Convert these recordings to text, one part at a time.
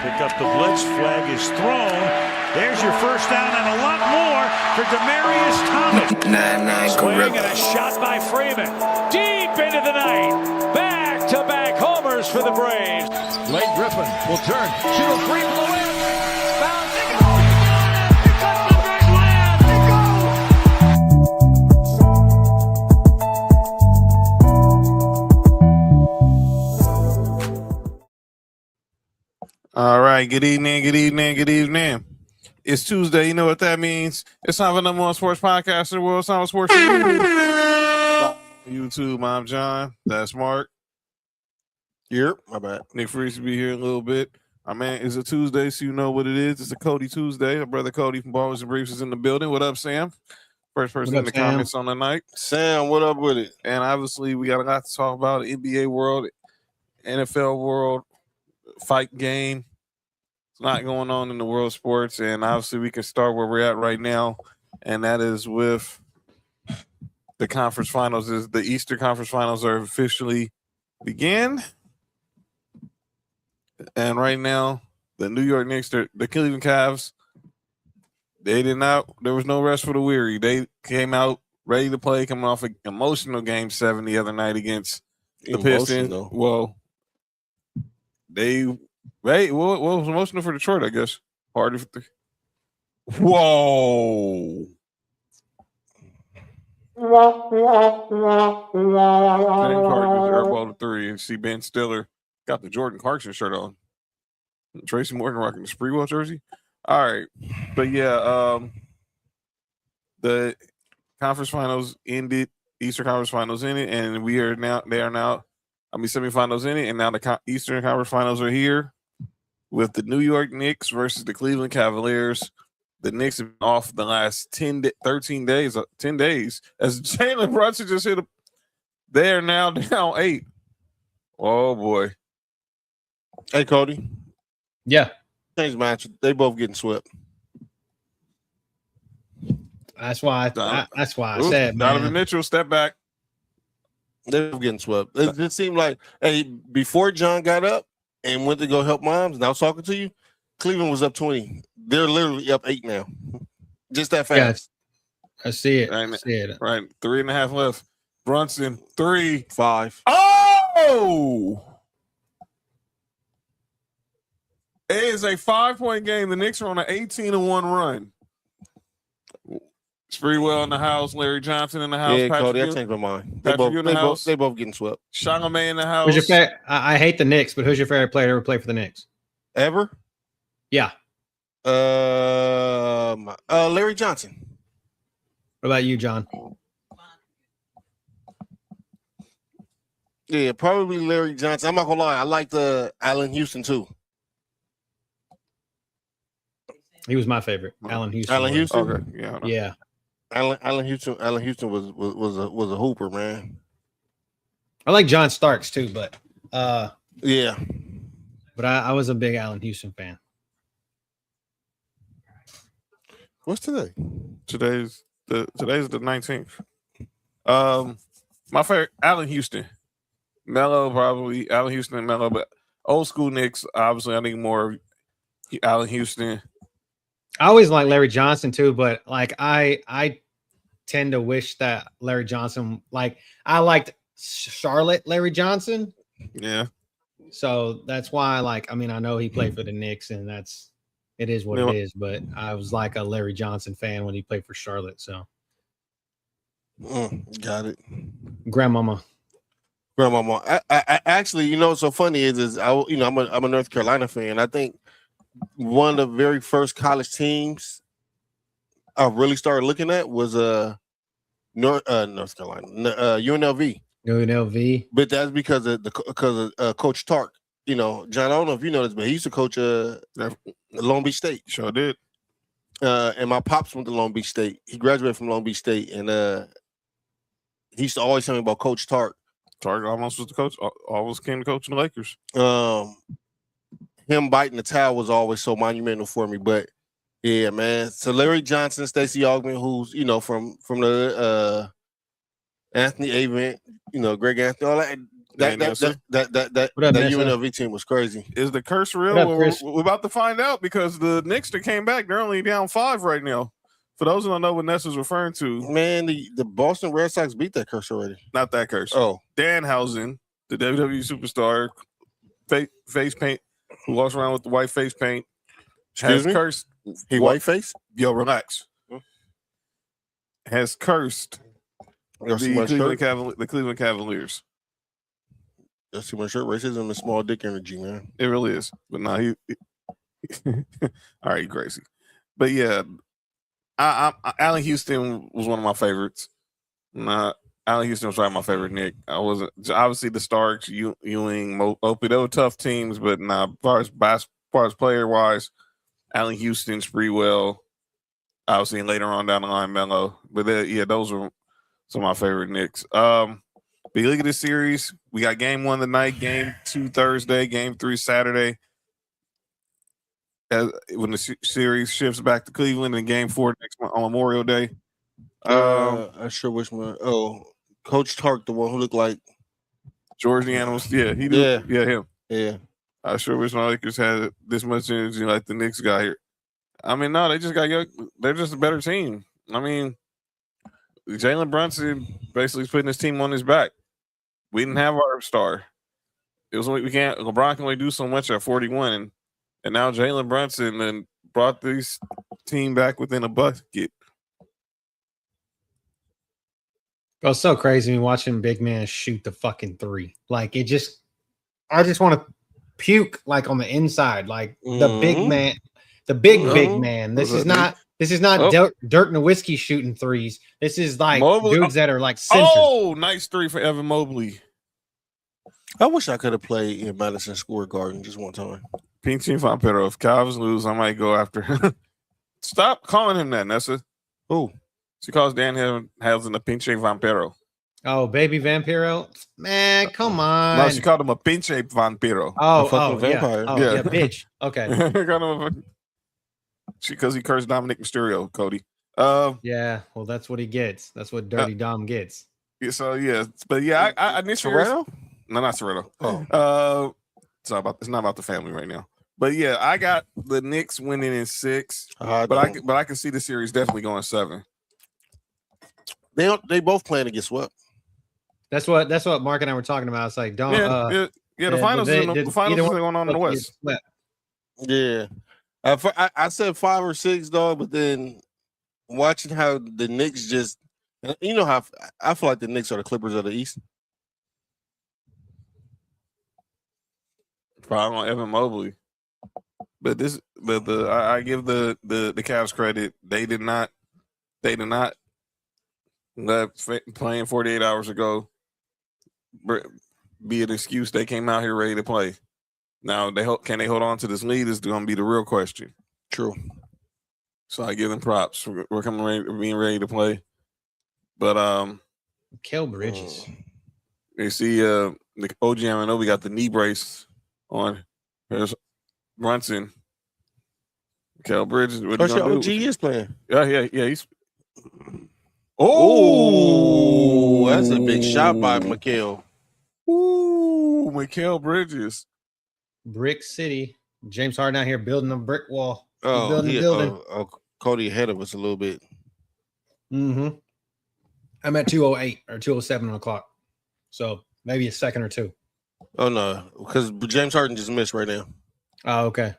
Pick up the blitz. Flag is thrown. There's your first down and a lot more for Demaryius Thomas. Swing and a shot by Freeman. Deep into the night. Back-to-back homers for the Braves. Blake Griffin will turn. Shoot a three from the wind. Bounce. They go. Here comes the big land. They go. All right. Good evening. It's Tuesday. You know what that means? It's time for the number one sports podcast in the world. It's time for sports YouTube. I'm John. That's Mark. Yep, my bad. Nick Freeze will be here in a little bit. My man, it's a Tuesday, so you know what it is. It's a Cody Tuesday. My brother Cody from Ballers and Briefs is in the building. What up, Sam? First person in the comments on the night. Sam, what up with it? And obviously, we got a lot to talk about. NBA world, NFL world, fight game. It's a lot going on in the world of sports. And obviously, we can start where we're at right now. And that is with the conference finals. The Eastern Conference Finals are officially began. And right now, the New York Knicks, the Cleveland Cavs, there was no rest for the weary. They came out ready to play, coming off an emotional Game 7 the other night against the Pistons. Well, what was emotional for Detroit, I guess. Harder for the Whoa. James Harden airball to three, and see Ben Stiller got the Jordan Clarkson shirt on. Tracy Morgan rocking the Spreewell jersey. All right. But yeah, the conference finals ended, Eastern Conference Finals ended, and semifinals in it, and now the Eastern Conference Finals are here with the New York Knicks versus the Cleveland Cavaliers. The Knicks have been off the last 10 days, as Jalen Brunson just hit they are now down 8. Oh, boy. Hey, Cody. Yeah. Change match. They both getting swept. That's why I said, Donovan Mitchell, step back. They're getting swept. It just seemed like, hey, before John got up and went to go help moms, and I was talking to you, Cleveland was up 20. They're literally up 8 now. Just that fast. Yeah, I see it. Right, 3.5 left. Brunson, 3. 5. Oh! It is a 5-point game. The Knicks are on an 18-1 run. Spreewell in the house. Larry Johnson in the house. Yeah, Patrick Cody, I changed my mind. They both getting swept. Charlamagne in the house. I hate the Knicks, but who's your favorite player to ever play for the Knicks? Ever? Yeah. Larry Johnson. What about you, John? Yeah, probably Larry Johnson. I'm not gonna lie, I like Allen Houston too. He was my favorite. Allen Houston. Allen Houston. Okay. Yeah. Allen Houston was a hooper, man. I like John Starks too, but yeah. But I was a big Allen Houston fan. What's today? Today's the 19th. My favorite, Allen Houston. Melo, probably Allen Houston and Melo, but old school Knicks, obviously I think more of Allen Houston. I always like Larry Johnson too, but like I tend to wish that Larry Johnson, like I liked Charlotte Larry Johnson. Yeah. So that's why I know he played for the Knicks, and it is what it is, but I was like a Larry Johnson fan when he played for Charlotte. So got it. Grandmama. I actually, what's so funny is I'm a North Carolina fan. I think one of the very first college teams I really started looking at was North Carolina, UNLV. UNLV. But that's because of Coach Tark. John, I don't know if you know this, but he used to coach Long Beach State. Sure did. And my pops went to Long Beach State. He graduated from Long Beach State, and he used to always tell me about Coach Tark. Tark almost was the coach. Almost came to coach in the Lakers. Him biting the towel was always so monumental for me. But yeah, man. So Larry Johnson, Stacey Augmon, who's from the Anthony Avent, Greg Anthony, all that. that UNLV team was crazy. Is the curse real? What up, Well, Chris? we're about to find out because the Knicks that came back, they're only down 5 right now. For those who don't know what Nessa's referring to, Man, the Boston Red Sox beat that curse already. not that curse. Oh, Danhausen, the WWE superstar, face paint, who walks around with the white face paint, excuse has me. cursed. He white face. Yo, relax. Has cursed the Cleveland Cavaliers. That's too much shirt. Racism and small dick energy, man. It really is. But no, he all right, crazy. But yeah, Allen Houston was one of my favorites. Allen Houston was probably my favorite Nick. I wasn't obviously the Starks, Ewing, Opie. They were tough teams, but as far as player wise, Allen Houston, Spreewell, obviously, and later on down the line, Melo. But those were some of my favorite Knicks. But you look at this series, we got game 1 tonight, game 2 Thursday, game 3 Saturday. When the series shifts back to Cleveland, and game 4 next month on Memorial Day. I sure wish my Coach Tark, the one who looked like George the Animals. Yeah, he did. Yeah, him. Yeah. I sure wish my Lakers had this much energy like the Knicks got here. I mean, no, they just got young. They're just a better team. I mean, Jalen Brunson basically putting his team on his back. We didn't have our star. It was we can't. LeBron can only do so much at 41, and now Jalen Brunson and brought this team back within a bucket. Bro, it's so crazy me watching big man shoot the fucking 3. Like I just want to puke like on the inside. Like the big man, big man. This is not Dirk Nowitzki shooting 3s. This is like dudes that are like centers. Oh, nice 3 for Evan Mobley. I wish I could have played in Madison Square Garden just one time. Pinche Vampiro. If Cavs lose, I might go after him. Stop calling him that, Nessa. Who? She calls Dan Housen a Pinche Vampiro. Oh, baby Vampiro? Man, come on. No, she called him a Pinche Vampiro. Fucking vampire. Yeah, bitch. Okay. Because he cursed Dominic Mysterio, Cody. Yeah, well, that's what he gets. That's what Dirty Dom gets. Yeah, so yeah, but yeah, I initially Serrano? No, not Serrano. Oh, it's not about the family right now. But yeah, I got the Knicks winning in 6, but I can see the series definitely going 7. They both playing to get swept. That's what Mark and I were talking about. It's like don't the finals the finals is going on in the West. Yeah. I said 5 or 6, dog, but then watching how the Knicks just, you know how I feel like the Knicks are the Clippers of the East. Probably on Evan Mobley, but I give the Cavs credit. They did not let playing 48 hours ago be an excuse. They came out here ready to play. Now can they hold on to this lead is going to be the real question. True. So I give them props. We're being ready to play. But Kel Bridges. You see the OG we got the knee brace on. There's Brunson. Kel Bridges. What OG is playing. Yeah. He's. Oh, that's a big shot by Mikal. Ooh, Mikal Bridges. Brick City. James Harden out here building a brick wall. Building. Cody ahead of us a little bit. Mm-hmm. I'm at 2:08 or 2:07 on the clock. So maybe a second or two. Oh no, because James Harden just missed right now. Oh, okay.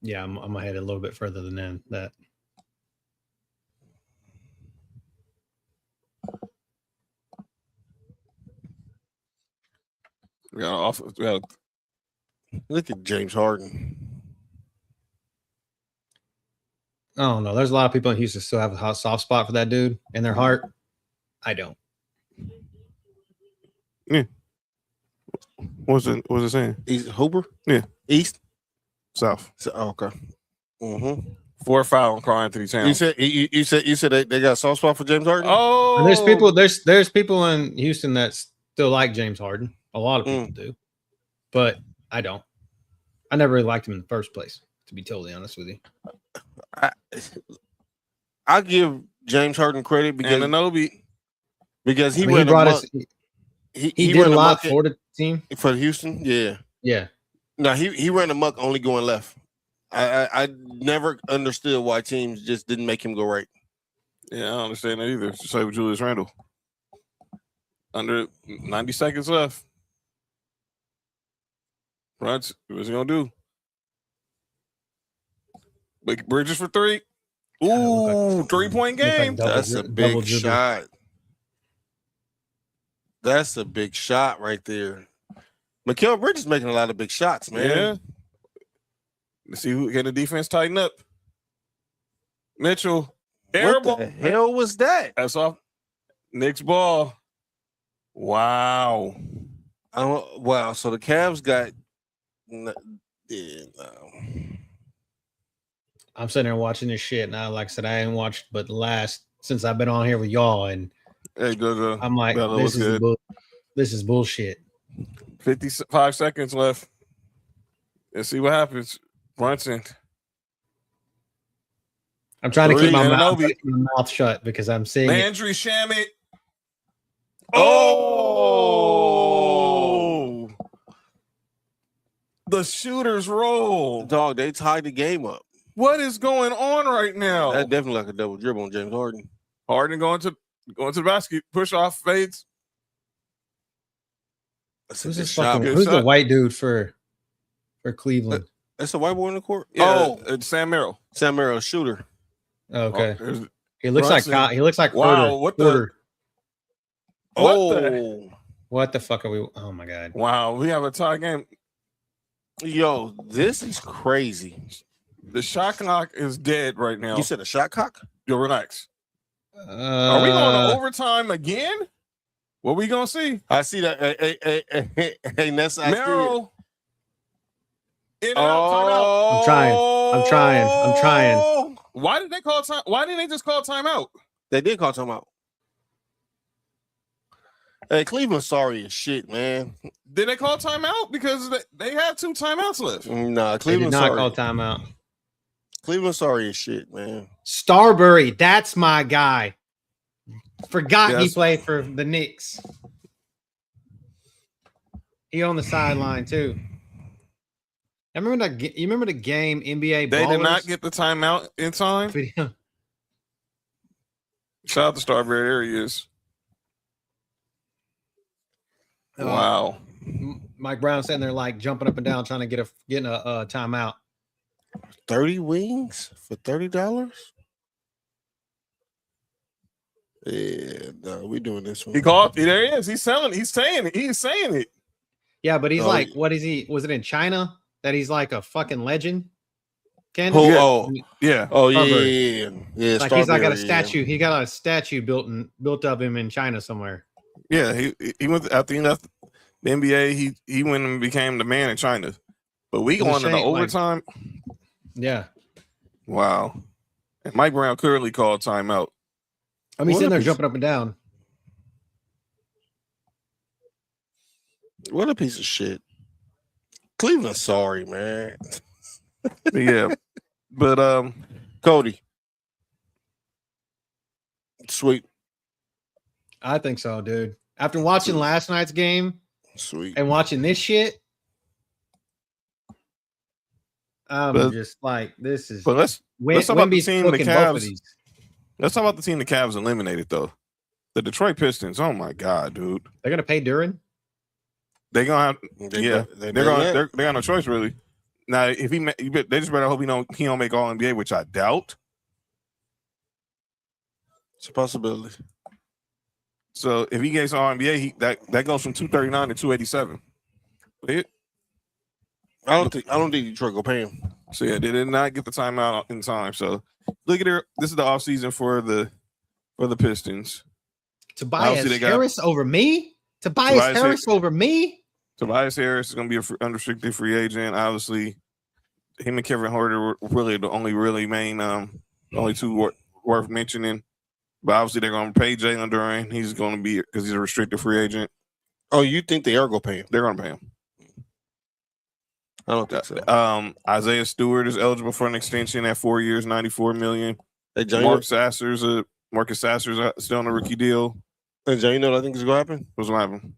Yeah, I'm ahead a little bit further than that. Look at James Harden. I don't know. There's a lot of people in Houston still have a soft spot for that dude in their heart. I don't. Yeah. What's it saying? East Hooper? Yeah. East? South. Okay. Mm-hmm. 4 foul on Carl Anthony Towns. You said they got a soft spot for James Harden? Oh, and there's people in Houston that still like James Harden. A lot of people do, but I don't. I never really liked him in the first place, to be totally honest with you. I give James Harden credit because Anunoby. because he I mean, ran he brought amok. us. He He did ran a lot amok for the team. for Houston. Yeah. Yeah. No, he ran amok only going left. I never understood why teams just didn't make him go right. Yeah, I don't understand that either. Just like with Julius Randle. Under 90 seconds left. What's he gonna do? Big Bridges for three. Ooh, 3-point game. That's a big shot. That's a big shot right there. Mikal Bridges making a lot of big shots, man. Yeah. Let's see who can the defense tighten up. Mitchell. What the hell was that? That's off. Knicks ball. Wow. Wow. So the Cavs got. I'm sitting there watching this shit now. Like I said, I ain't watched but since I've been on here with y'all, and hey, good. I'm like, this is bullshit. 55 seconds left. Let's see what happens. Brunson. I'm trying to keep my mouth shut because I'm seeing Landry Shamet. Oh! The shooters roll. Dog, they tied the game up. What is going on right now? That definitely like a double dribble on James Harden. Harden going to the basket, push off, fades. Who's the white dude for Cleveland? That's a white boy in the court. Yeah, it's Sam Merrill. Sam Merrill, shooter. Okay. He looks like wow. Porter. What the fuck are we? Oh my god! Wow, we have a tie game. Yo, this is crazy. The shot clock is dead right now. You said a shot clock? Yo, relax. Are we going to overtime again? What we gonna see? I see that. Hey, Ness, Merrill. I'm trying. Why did they call time? Why didn't they just call timeout? They did call timeout. Hey, Cleveland's sorry as shit, man. Did they call timeout? Because they had 2 timeouts left. Nah, Cleveland did not call timeout. Cleveland's sorry as shit, man. Starbury, that's my guy. Forgot he played for the Knicks. He on the sideline too. You remember the game NBA? They Ballers? did not get the timeout in time. Shout out to Starbury. There he is. Wow. Mike Brown sitting there like jumping up and down trying to get a timeout. 30 wings for $30? Yeah, no, we doing this one. He called. There he is. He's selling. He's saying it. He's saying it. Yeah, but he's like, what is he? Was it in China that he's like a fucking legend? Yeah. Oh, yeah. Like he's like got a statue. He got a statue built of him in China somewhere. Yeah, he went after the NBA. He went and became the man in China. But we going into overtime. Yeah. Wow. And Mike Brown clearly called timeout. I mean, sitting there jumping up and down. What a piece of shit. Cleveland's sorry, man. Yeah. But Cody. Sweet. I think so, dude. After watching last night's game, sweet, and watching this shit, I'm just like, this is. But let's talk about the team the Cavs. Let's talk about the team the Cavs eliminated, though. The Detroit Pistons. Oh my god, dude! They're gonna pay Duren. They're gonna have, they got no choice really. Now, if they just better hope he don't make All NBA, which I doubt. It's a possibility. So if he gets All NBA, that goes from 239 to 287. I don't think Detroit will pay him. So yeah, they did not get the timeout in time. So look at it. This is the offseason for the Pistons. Tobias Harris over me. Tobias Harris over me. Tobias Harris is going to be an unrestricted free agent. Obviously, him and Kevin Huerter were really the only really main, only two worth mentioning. But obviously, they're going to pay Jalen Duren. He's going to be because he's a restricted free agent. Oh, you think they are going to pay him? They're going to pay him. I don't think so. Isaiah Stewart is eligible for an extension at 4 years, $94 million. Hey, Marcus Sasser's still on a rookie deal. And Jay, you know what I think is gonna happen? What's gonna happen?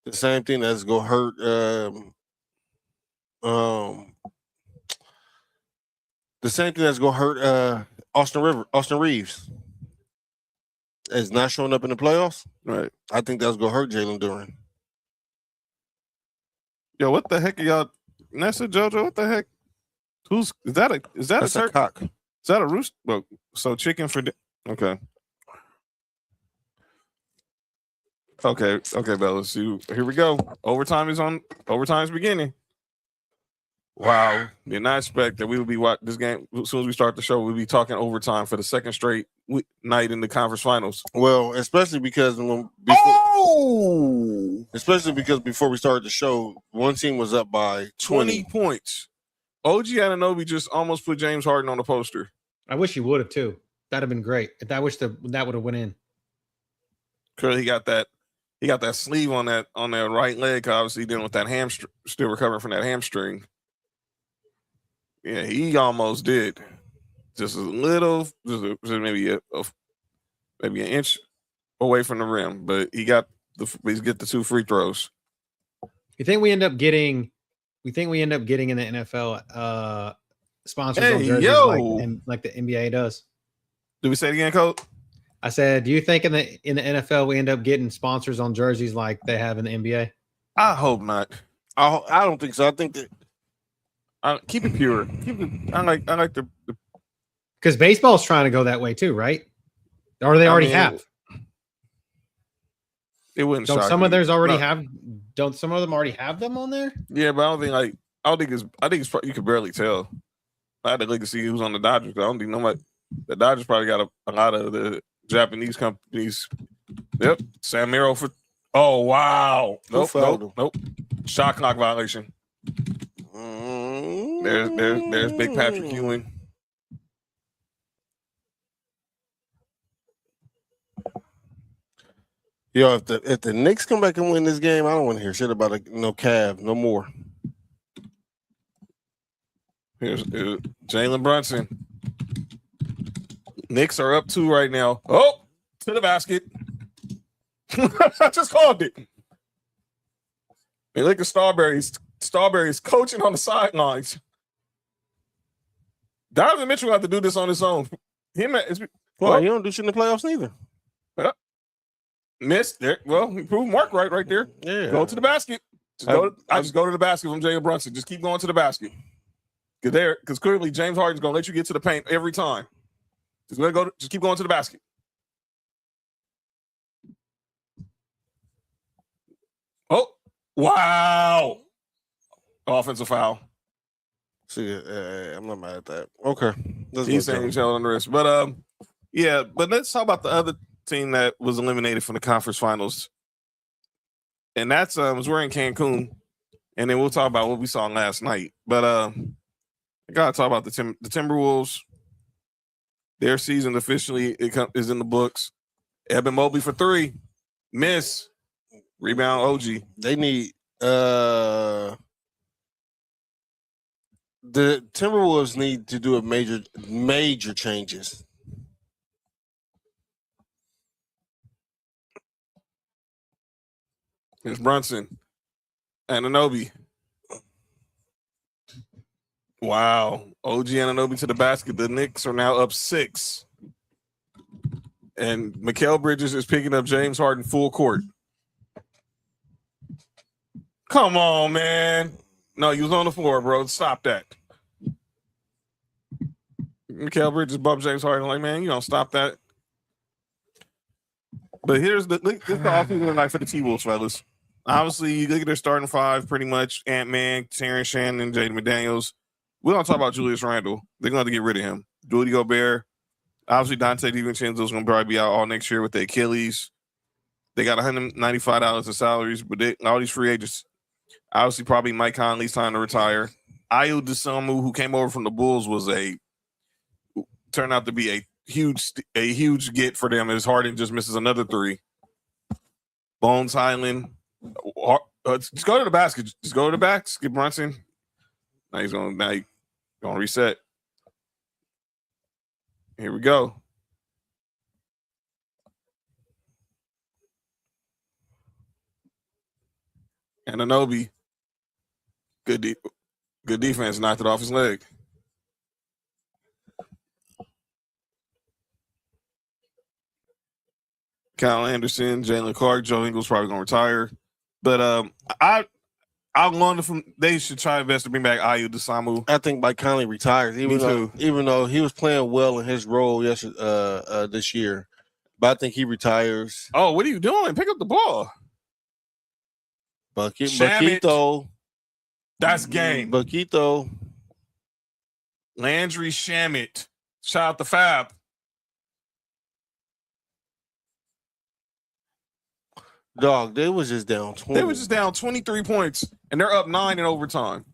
The same thing that's gonna hurt the same thing that's gonna hurt Austin Reeves is not showing up in the playoffs. Right. I think that's gonna hurt Jalen Duren. Yo, what the heck are y'all? Nessa JoJo, what the heck? Is that That's a cock. Is that a rooster? Well, so chicken for okay. Okay, fellas. Here we go. Overtime's beginning. Wow. Did not expect that we would be watching this game as soon as we start the show. We'll be talking overtime for the second straight night in the conference finals. Well, especially because before we started the show, one team was up by 20 points. OG Anunoby just almost put James Harden on the poster. I wish he would have too. That'd have been great. I wish that would have went in. Cause he got that sleeve on that right leg. Obviously, dealing with that hamstring, still recovering from that hamstring. Yeah, he almost did. Just a little, just maybe an inch away from the rim, but he's get the 2 free throws. You think we end up getting in the NFL sponsors on jerseys like the NBA does? Do we say it again, Coach? I said, do you think in the NFL we end up getting sponsors on jerseys like they have in the NBA? I hope not. I don't think so. I think that keep it pure. I like the because baseball's trying to go that way too, right? Or they already have. It wouldn't. Don't some of theirs already have? Don't some of them already have them on there? Yeah, but I think it's you could barely tell. I had to look and see who's on the Dodgers. I don't think nobody. The Dodgers probably got a lot of the Japanese companies. Yep, Sam Merrill for. Oh wow! Nope. Shot clock violation. There's Big Patrick Ewing. Yo, if the Knicks come back and win this game, I don't want to hear shit about no Cav no more. Here's Jalen Brunson. Knicks are up 2 right now. Oh, to the basket. I just called it. Hey, look at Starberry's coaching on the sidelines. Donovan Mitchell will have to do this on his own. You don't do shit in the playoffs neither. Missed there. Well, he proved Mark right there. Yeah. Go to the basket. Just go to the basket from Jalen Brunson. Just keep going to the basket. Because clearly James Harden's gonna let you get to the paint every time. Just keep going to the basket. Oh, wow. Offensive foul. See, I'm not mad at that. Okay. He's saying he's on the wrist. But yeah, but let's talk about the other team that was eliminated from the conference finals. And that's we're in Cancun. And then we'll talk about what we saw last night. But I gotta talk about the Timberwolves. Their season officially is in the books. Evan Mobley for 3. Miss. Rebound OG. They need the Timberwolves need to do a major changes. Here's Brunson. Anunoby. Wow. OG Anunoby to the basket. The Knicks are now up 6. And Mikal Bridges is picking up James Harden full court. Come on, man. No, you was on the floor, bro. Stop that. Mikal Bridges bumped James Harden. Like, man, you don't stop that. But here's the offensive night for the T-Wolves, fellas. Obviously, you look at their starting 5, pretty much Ant-Man, Terrence Shannon, Jaden McDaniels. We don't talk about Julius Randle. They're going to have to get rid of him. Rudy Gobert. Obviously, Dante DiVincenzo is going to probably be out all next year with the Achilles. They got $195 in salaries, but all these free agents, obviously, probably Mike Conley's time to retire. Ayo Dosunmu, who came over from the Bulls, turned out to be a huge get for them as Harden just misses another 3. Bones Highland. Just go to the basket. Just go to the back. Skip Brunson. Now he's going to reset. Here we go. And Anobi, good defense, knocked it off his leg. Kyle Anderson, Jalen Clark, Joe Ingles probably gonna retire. But I'm going from they should try best to bring back Ayu Desamu. I think Mike Conley retires, even though he was playing well in his role this year. But I think he retires. Oh, what are you doing? Pick up the ball. Buckito. That's game. Buckito. Landry Shamet. Shout out to Fab. Dog, they was just down 20. They were just down 23 points, and they're up 9 in overtime.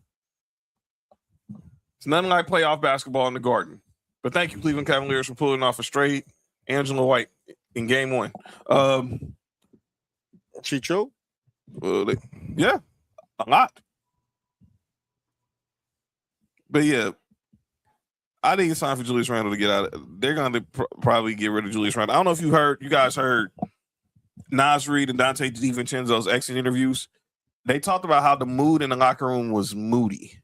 It's nothing like playoff basketball in the Garden. But thank you, Cleveland Cavaliers, for pulling off a straight Angela White in game 1. Chicho? Yeah, a lot. But yeah, I think it's time for Julius Randle to get out. They're going to probably get rid of Julius Randle. I don't know if you guys heard Nas Reed and Dante DiVincenzo's exit interviews. They talked about how the mood in the locker room was moody.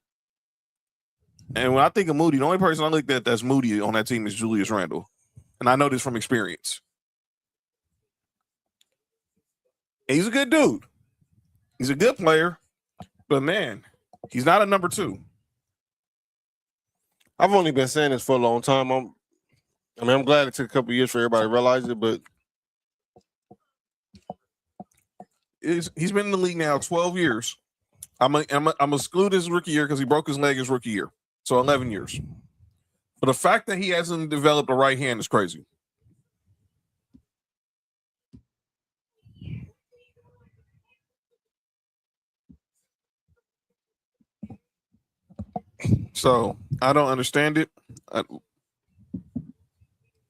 And when I think of moody, the only person I look at that's moody on that team is Julius Randle. And I know this from experience. And he's a good dude. He's a good player. But man, he's not a number 2. I've only been saying this for a long time. I'm glad it took a couple of years for everybody to realize it, but he's been in the league now 12 years. I'm exclude his rookie year because he broke his leg his rookie year. So 11 years. But the fact that he hasn't developed a right hand is crazy. So I don't understand it. I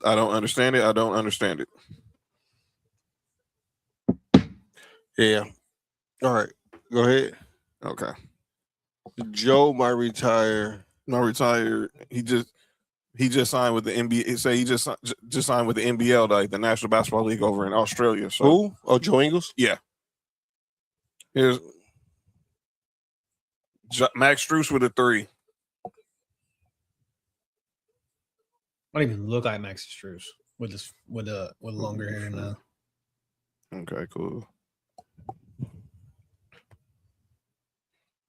don't understand it. I don't understand it. Yeah. All right. Go ahead. Okay. Joe might retire. He just signed with the NBA. He say he just signed with the NBL, like the National Basketball League over in Australia. So who? Oh, Joe Ingles? Yeah. Here's Max Strus with a 3. I don't even look like Max Strus with longer hair now. Okay, cool.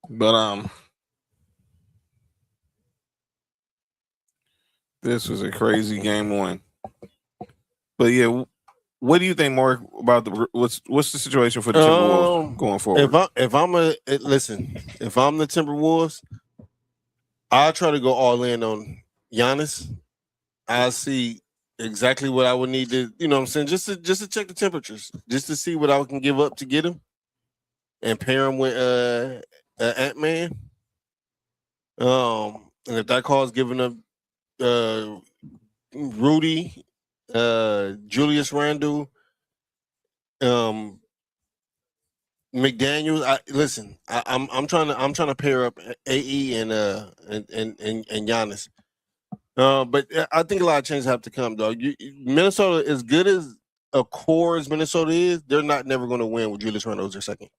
But this was a crazy game 1. But yeah, what do you think, Mark, about what's the situation for the Timberwolves going forward? If I'm the Timberwolves, I'll try to go all in on Giannis. I see exactly what I would need to, you know what I'm saying, just to check the temperatures, just to see what I can give up to get him, and pair him with Ant-Man. And if that calls giving up Rudy, Julius Randle, McDaniels. I'm trying to pair up AE and Giannis. But I think a lot of changes have to come, though. Minnesota, as good as a core as Minnesota is, they're never going to win with Julius Randle as their second.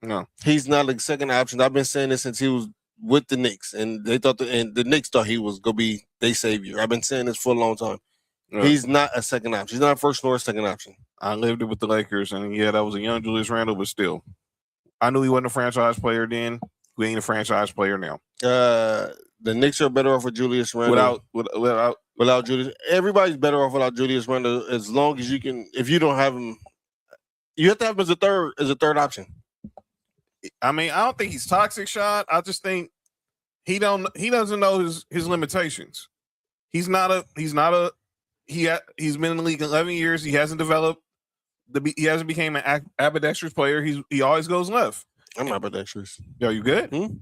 No, he's not a second option. I've been saying this since he was with the Knicks, and the Knicks thought he was going to be their savior. I've been saying this for a long time. Yeah. He's not a second option. He's not a first nor a second option. I lived it with the Lakers, and yeah, that was a young Julius Randle, but still, I knew he wasn't a franchise player then. He ain't a franchise player now. The Knicks are better off with Julius Randle. Without Julius, everybody's better off without Julius Randle. As long as you can, if you don't have him, you have to have him as a third option. I mean, I don't think he's toxic, shot. I just think he doesn't know his limitations. He's been in the league 11 years. He hasn't developed. He hasn't became an ambidextrous player. He always goes left. I'm ambidextrous. Yo, you good?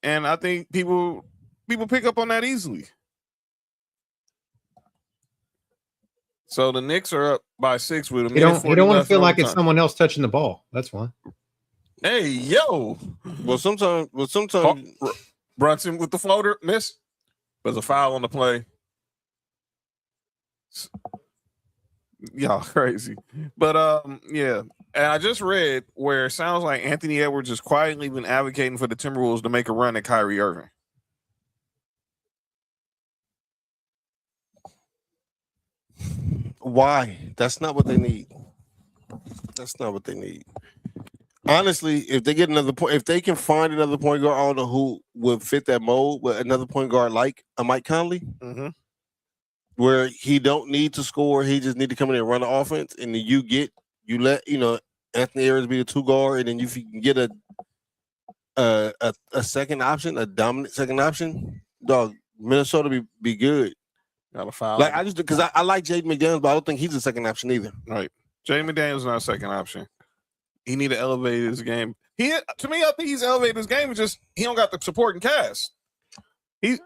And I think people pick up on that easily. So the Knicks are up by 6 with him. You don't want to feel like it's someone else touching the ball. That's why. Hey, yo. Well, sometimes Brunson with the floater, miss. There's a foul on the play. Y'all crazy. But yeah. And I just read where it sounds like Anthony Edwards has quietly been advocating for the Timberwolves to make a run at Kyrie Irving. Why? That's not what they need. That's not what they need. Honestly, if they get another point, if they can find another point guard, I don't know who would fit that mold, but another point guard like a Mike Conley, where he don't need to score, he just need to come in and run the offense, and then you let Anthony Edwards be the 2 guard, and then if you can get a second option, a dominant second option, dog, Minnesota be good. Got a foul. Like I just because I like Jaden McDaniels, but I don't think he's a second option either. Right, Jaden McDaniels is not a second option. He need to elevate his game. To me, I think he's elevated his game. It's just he don't got the supporting cast. He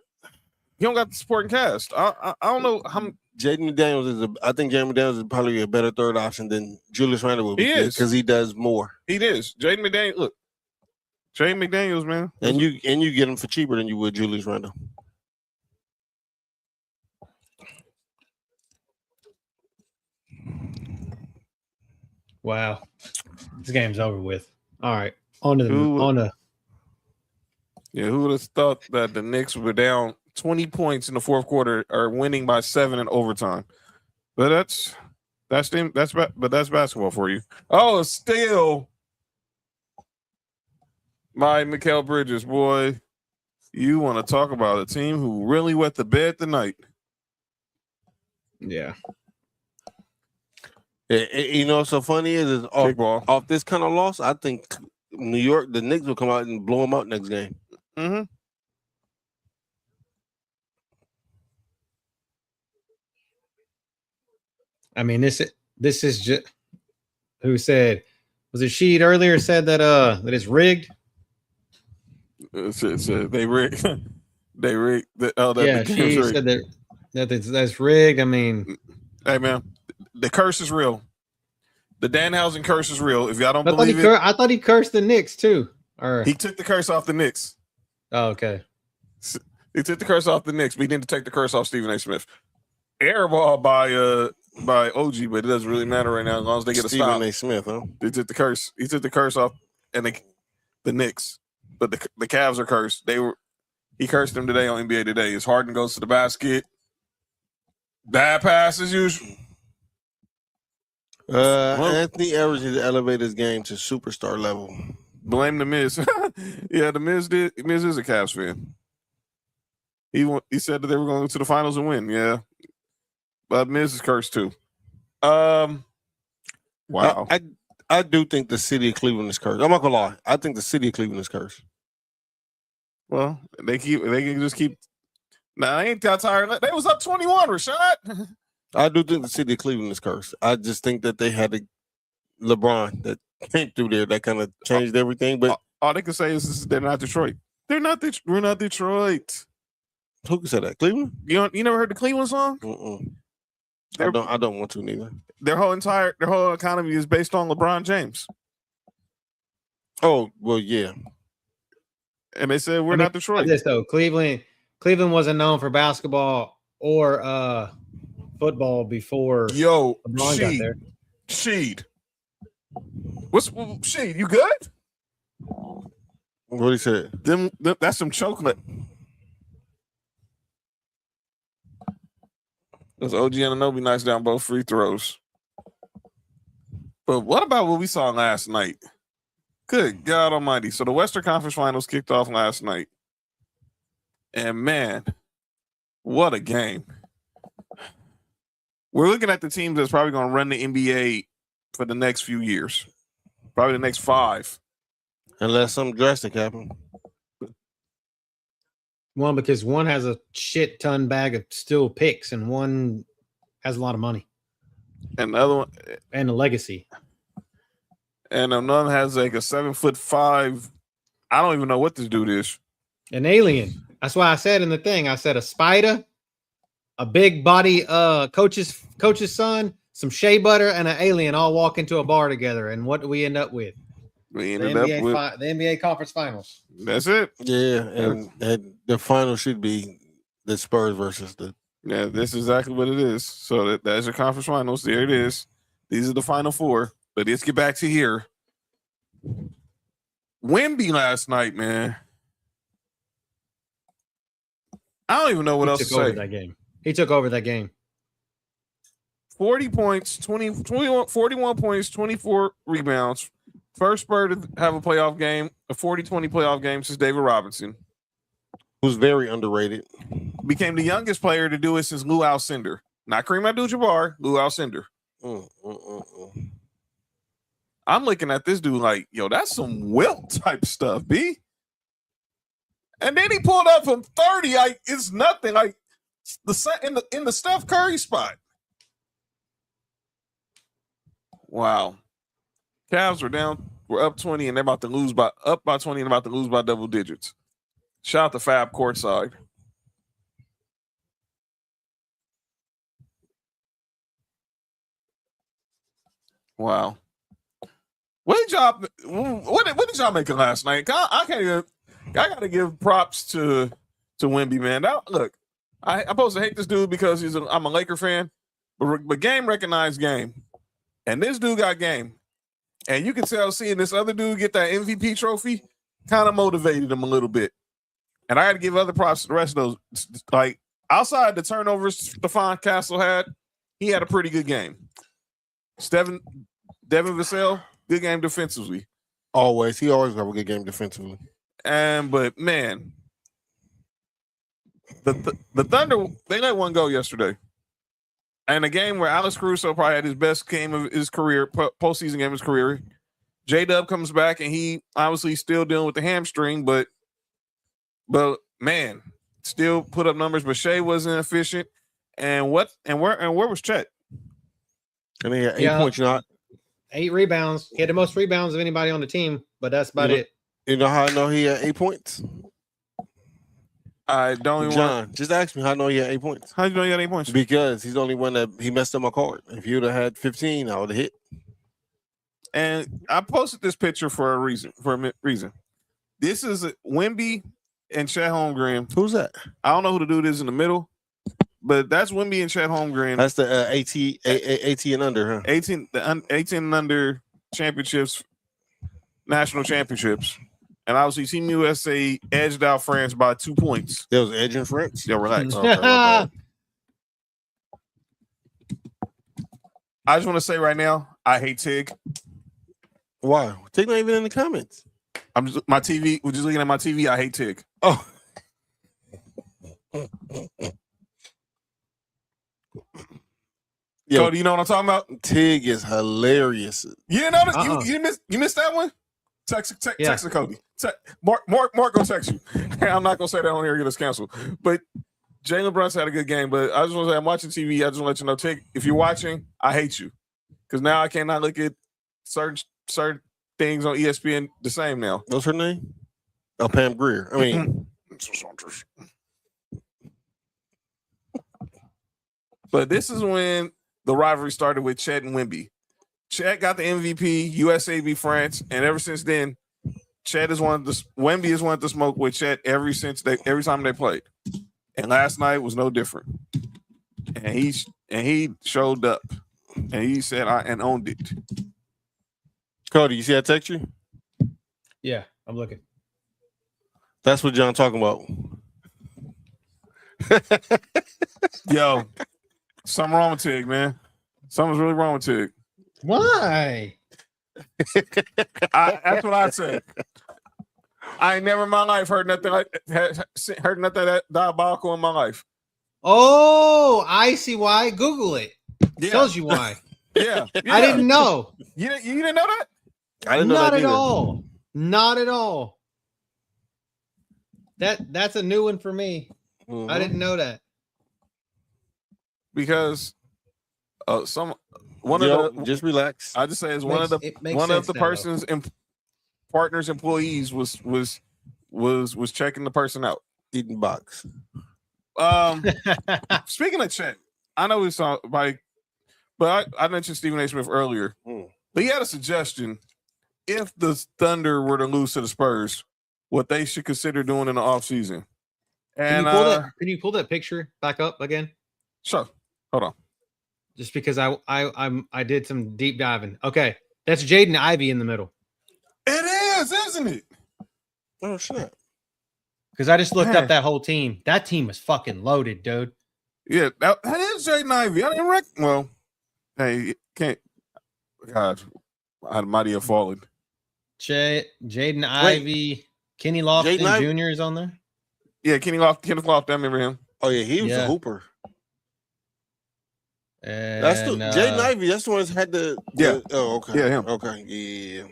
don't got the supporting cast. I don't know how. Jaden McDaniels I think Jaden McDaniels is probably a better third option than Julius Randle will be. He is because he does more. He is. Jaden McDaniels. Look, Jaden McDaniels, man, and you get him for cheaper than you would Julius Randle. Wow, this game's over with. All right, on to who would have thought that the Knicks were down 20 points in the fourth quarter are winning by 7 in overtime? But that's basketball for you. Oh, still my Mikal Bridges, boy. You want to talk about a team who really wet the bed tonight? Yeah. What's so funny is off this kind of loss, I think New York, the Knicks will come out and blow them out next game. Mm-hmm. I mean, this is just who said, was it Sheed earlier said that it's rigged? They rigged. They rigged. She said that's rigged. I mean, hey man, the curse is real. The Danhausen curse is real. If y'all don't believe it, I thought he cursed the Knicks too. Or he took the curse off the Knicks. Oh, okay. He took the curse off the Knicks, but he didn't take the curse off Stephen A. Smith. Airball by OG, but it doesn't really matter right now as long as they get a stop. Stephen A. Smith, huh? They took the curse. He took the curse off, and the Knicks, but the Cavs are cursed. He cursed them today on NBA Today. As Harden goes to the basket, bad pass as usual. Anthony Edwards needs to elevate his game to superstar level. Blame the Miz. Yeah, the Miz did. Miz is a Cavs fan. He said that they were going to the finals and win. Yeah, but Miz is cursed too. Wow. I do think the city of Cleveland is cursed. I'm not gonna lie. I think the city of Cleveland is cursed. Well, they can just keep. Nah, I ain't that tired. They was up 21, Rashad. I do think the city of Cleveland is cursed. I just think that they had LeBron that came through there that kind of changed everything. But all they can say is they're not Detroit. We're not Detroit. Who can say that? Cleveland? You never heard the Cleveland song? I don't want to neither. Their whole economy is based on LeBron James. Oh well, yeah. And they said we're not Detroit. This though, Cleveland wasn't known for basketball or football before. Yo, LeBron got there. Sheed. What's Sheed? You good? What he said? That's some chocolate. That's OG Anunoby knocks down both free throws. But what about what we saw last night? Good God Almighty! So the Western Conference Finals kicked off last night, and man, what a game! We're looking at the teams that's probably going to run the NBA for the next few years, probably the next 5, unless something drastic happens. One, because one has a shit ton bag of still picks, and one has a lot of money, and the other one and a legacy, and another has like a 7'5". I don't even know what this dude is. An alien. That's why I said in the thing. I said a spider, a big body coach's son, some shea butter, and an alien all walk into a bar together. And what do we end up with? We ended up with the NBA Conference Finals. That's it. Yeah, and the final should be the Spurs versus the. Yeah, this is exactly what it is. So that's your conference finals. There it is. These are the final 4. But let's get back to here. Wemby last night, man. I don't even know what else to say. That game. He took over that game. 40 points, 41 points, 24 rebounds. First Spur to have a playoff game, a 40-20 playoff game since David Robinson. Who's very underrated. Became the youngest player to do it since Lou Alcindor. Not Kareem Abdul-Jabbar, Lou Alcindor. I'm looking at this dude like, yo, that's some Wilt type stuff, B. And then he pulled up from 30. Like, it's nothing. Like in the Steph Curry spot. Wow. Cavs were up 20 and they're about to lose by 20 and about to lose by double digits. Shout out to Fab courtside. Wow. What did y'all make of last night? I gotta give props to Wemby, man. Now, look, I'm supposed to hate this dude because I'm a Laker fan, but game recognized game. And this dude got game. And you can tell seeing this other dude get that MVP trophy kind of motivated him a little bit. And I got to give other props to the rest of those. Like, outside the turnovers Stephon Castle had, he had a pretty good game. Devin Vassell, good game defensively. Always. He always have a good game defensively. But, man, the Thunder, they let one go yesterday. And a game where Alex Caruso probably had his best game of his career, postseason game of his career. J-Dub comes back, and he obviously still dealing with the hamstring, but man, still put up numbers. But Shea wasn't efficient. And where was Chet? And he had 8 points, not 8 rebounds. He had the most rebounds of anybody on the team, but that's about it. You know how I know he had 8 points? I don't even John, just ask me how I know he had 8 points. How do you know he had 8 points? Because he's the only one that he messed up my card. If he would have had 15, I would have hit. And I posted this picture for a reason. This is Wemby and Chet Holmgren. Who's that? I don't know who the dude is in the middle, but that's Wemby and Chet Holmgren. That's the 18 and under, huh? 18 and under championships, national championships. And obviously, Team USA edged out France by 2 points. There was edge in France? Yeah, relax. Okay, I just want to say right now, I hate Tig. Why? Tig not even in the comments. We're just looking at my TV. I hate Tig. Oh. Yo, Cody, you know what I'm talking about? Tig is hilarious. You didn't know that? You missed that one? Text Cody. Mark gonna text you. I'm not gonna say that on here, get us canceled. But Jalen Brunson had a good game. But I just want to say, I'm watching TV. I just want to let you know, Tig, if you're watching, I hate you because now I cannot look at certain things on ESPN the same now. What's her name? Oh, Pam Grier. I mean, but this is when the rivalry started with Chet and Wemby. Chet got the MVP, USA beat France, and ever since then, Wemby has wanted to smoke with Chet every time they played. And last night was no different. And he showed up, and he said and owned it. Cody, you see that text you? Yeah, I'm looking. That's what John talking about. Yo, something wrong with Tig, man. Something's really wrong with Tig. Why? That's what I said. I ain't never in my life heard nothing that diabolical in my life. Oh, I see why. Google it. Yeah. Tells you why. Yeah. I didn't know. You didn't know that? I didn't know Not that at either. all. Not at all. That's a new one for me. Mm-hmm. I didn't know that. Because just relax. I just say is one of the person's partner's employees was checking the person out. Eating box. Speaking of Chet, I know we saw but I mentioned Stephen A. Smith earlier. But he had a suggestion. If the Thunder were to lose to the Spurs, what they should consider doing in the offseason. And can you pull that picture back up again? Sure. Hold on. Just because I did some deep diving. Okay. That's Jaden Ivey in the middle. It is, isn't it? Oh shit! Because I just looked up that whole team. That team is fucking loaded, dude. Yeah, that is Jaden Ivey. I didn't well, hey, can't. God, I might have fallen. Jaden Ivey, Kenny Lofton Jr. is on there. Yeah, Kenneth Lofton. I remember him. Oh yeah, he was a hooper. And, that's the Jaden Ivey. That's the one that's had the. Oh, okay. Yeah, him. Okay. Yeah.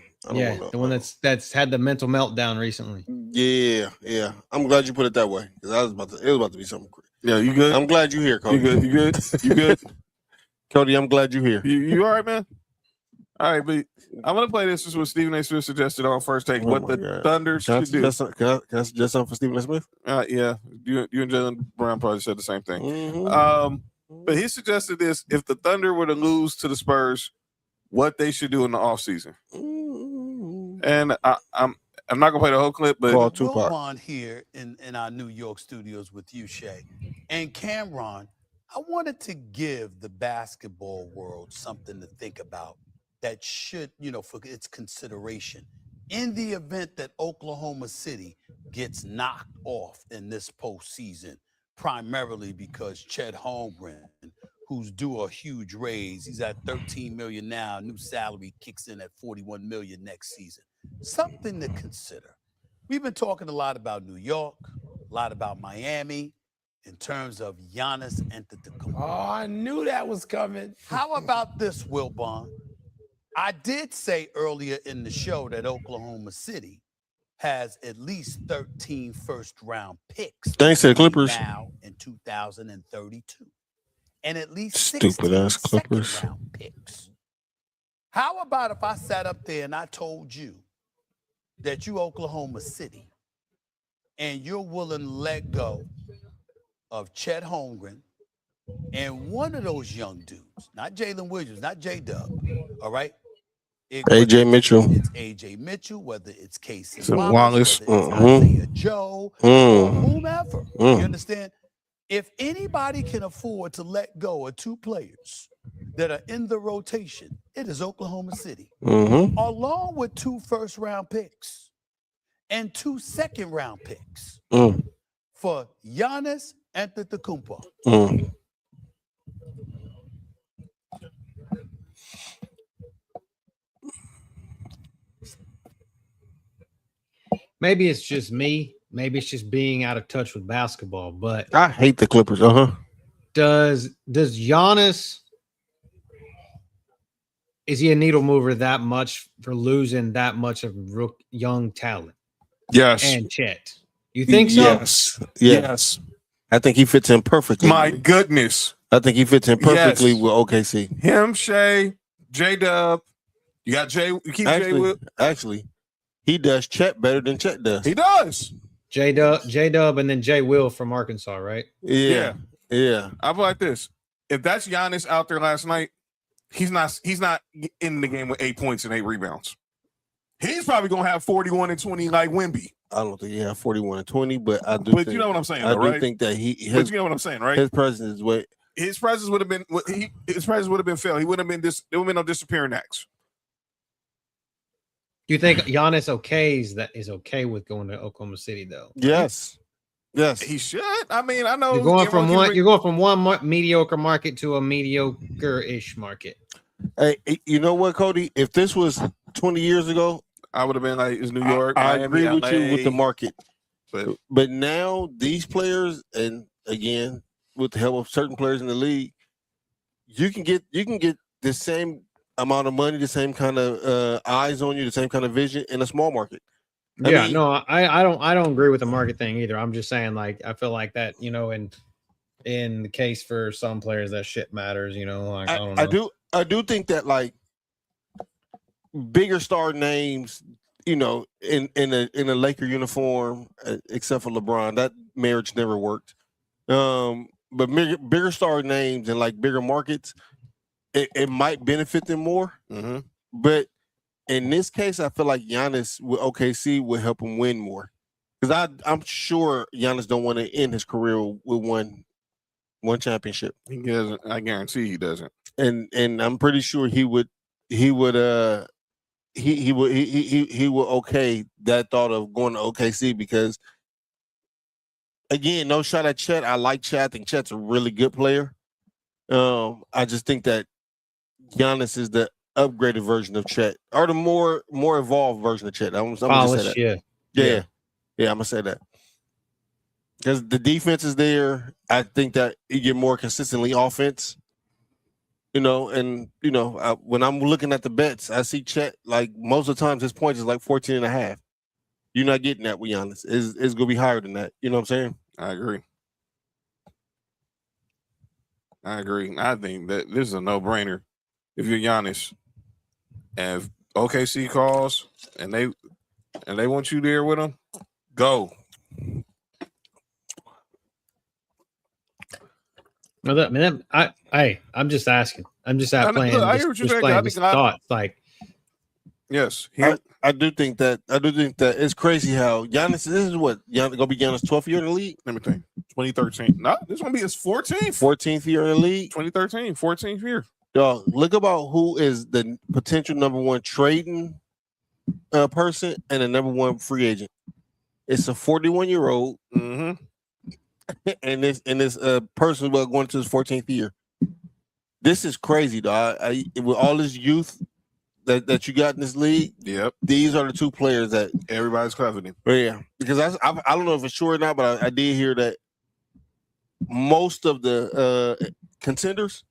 The one that's had the mental meltdown recently. Yeah. I'm glad you put it that way because it was about to be something crazy. Yeah, you good? I'm glad you're here, Cody. You good? You good? Cody, I'm glad you're here. You all right, man? All right, but I'm gonna play this. This is what Stephen A. Smith suggested on First Take. What the Thunder should do. Can I suggest something for Stephen A. Smith? Yeah, you and Jalen Brown probably said the same thing. Mm-hmm. But he suggested this: if the Thunder were to lose to the Spurs, what they should do in the offseason. And I'm not gonna play the whole clip, but Will Bond here in our New York studios with you, Shay, and Cameron. I wanted to give the basketball world something to think about that should, for its consideration in the event that Oklahoma City gets knocked off in this postseason, primarily because Chet Holmgren, who's due a huge raise, he's at $13 million now, new salary kicks in at $41 million next season. Something to consider. We've been talking a lot about New York, a lot about Miami, in terms of Giannis Antetokounmpo. Oh, I knew that was coming. How about this, Wilbon? I did say earlier in the show that Oklahoma City has at least 13 first-round picks. Thanks to the Clippers. Now in 2032. And at least stupid-ass Clippers second-round picks. How about if I sat up there and I told you that you Oklahoma City and you're willing to let go of Chet Holmgren and one of those young dudes, not Jalen Williams, not J-Dub, all right? AJ Mitchell. It's AJ Mitchell, whether it's Casey Wallace, whether it's Isaiah Joe, or whomever. You understand? If anybody can afford to let go of two players that are in the rotation, it is Oklahoma City, along with 2 first-round picks and 2 second-round picks for Giannis Antetokounmpo. Maybe it's just me. Maybe it's just being out of touch with basketball. But I hate the Clippers. Does Giannis, is he a needle mover that much for losing that much of young talent? Yes. And Chet. You think so? Yes. I think he fits in perfectly. My goodness. I think he fits in perfectly with OKC. Him, Shay, J-Dub. You got Jay. You keep Jay with. Actually, he does Chet better than Chet does. He does. J-Dub, and then Jay Will from Arkansas, right? Yeah. I feel like this. If that's Giannis out there last night, he's not in the game with 8 points and 8 rebounds. He's probably gonna have 41 and 20 like Wemby. I don't think he had 41 and 20, but I do. But you know what I'm saying, I right? do think that but you know what I'm saying, right? His presence is what. His presence would have been. His presence would have been felt. He wouldn't have been this. There would have been no disappearing acts. Do you think Giannis is okay with going to Oklahoma City though? Yes, he should. I mean, I know you're going from one mediocre market to a mediocre-ish market. Hey, you know what, Cody? If this was 20 years ago, I would have been like, "It's New York." I Miami, agree with LA. you with the market, but now these players, and again, with the help of certain players in the league, you can get the same amount of money, the same kind of eyes on you, the same kind of vision in a small market. I don't agree with the market thing either. I'm just saying, like, I feel like that, in the case for some players, that shit matters. Like, I don't know. I do think that like bigger star names, in a Laker uniform, except for LeBron, that marriage never worked. But bigger star names and like bigger markets, it might benefit them more. But in this case, I feel like Giannis with OKC will help him win more. Because I'm sure Giannis don't want to end his career with one championship. He doesn't. I guarantee he doesn't. And I'm pretty sure he would he will okay that thought of going to OKC because again, no shot at Chet. I like Chet. I think Chet's a really good player. I just think that Giannis is the upgraded version of Chet, or the more evolved version of Chet. I'm gonna just say that. Yeah. I'm gonna say that because the defense is there. I think that you get more consistently offense. And when I'm looking at the bets, I see Chet like most of the times his points is like 14.5. You're not getting that with Giannis. It's gonna be higher than that. You know what I'm saying? I agree. I think that this is a no-brainer. If you're Giannis, and if OKC calls and they want you there with them, go. No, I'm just asking. I'm just out playing. I hear what you're saying. I think thoughts like. Yes, I do think that it's crazy how Giannis. This is what gonna be Giannis' 12th year in the league. Let me think. 2013. No, this gonna be his 14th year in the league. 2013, 14th year. Dog, look about who is the potential number one trading person and the number one free agent. It's a 41-year-old, and this person going to his 14th year. This is crazy, dog. With all this youth that you got in this league, yep, these are the two players that everybody's coveting. Yeah, because I don't know if it's sure or not, but I did hear that most of the contenders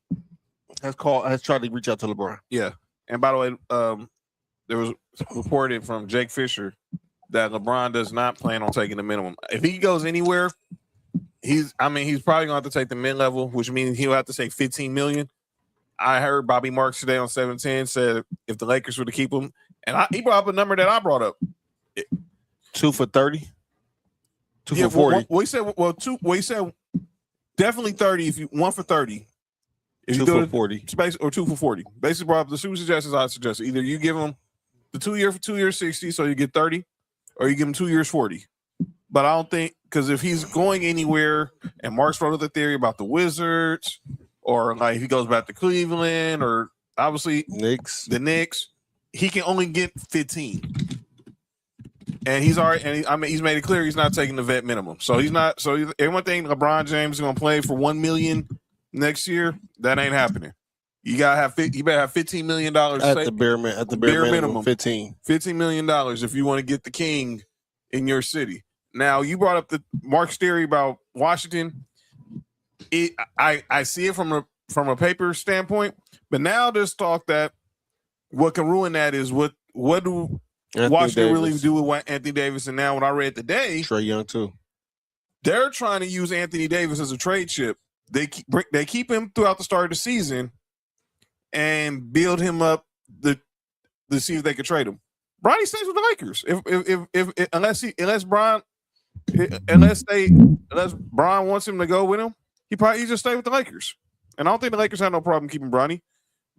has tried to reach out to LeBron. Yeah, and by the way, there was reported from Jake Fisher that LeBron does not plan on taking the minimum. If he goes anywhere, he's probably going to have to take the mid-level, which means he'll have to take $15 million. I heard Bobby Marks today on 710 said if the Lakers were to keep him, and he brought up a number that I brought up. 2 for 30? 2 for 40? He said definitely 30 if you 1 for 30. If 2 for 40. Or 2 for 40. Basically brought up the two suggestions I suggested. Either you give him the 2 year for 2 years 60, so you get 30, or you give him 2 years 40. But I don't think, because if he's going anywhere, and Mark's wrote the theory about the Wizards, or like if he goes back to Cleveland, or obviously the Knicks, he can only get 15. And he's made it clear he's not taking the vet minimum. So he's not. So everyone think LeBron James is going to play for $1 million next year. That ain't happening. You better have $15 million at the bare minimum. $15 million if you want to get the king in your city. Now you brought up the Mark's theory about Washington. I see it from a paper standpoint, but now there's talk that what can ruin that is what do Washington really do with Anthony Davis? And now what I read today, Trae Young too. They're trying to use Anthony Davis as a trade chip. They keep him throughout the start of the season and build him up to see if they can trade him. Bronny stays with the Lakers unless Bron wants him to go with him. He just stay with the Lakers, and I don't think the Lakers have no problem keeping Bronny.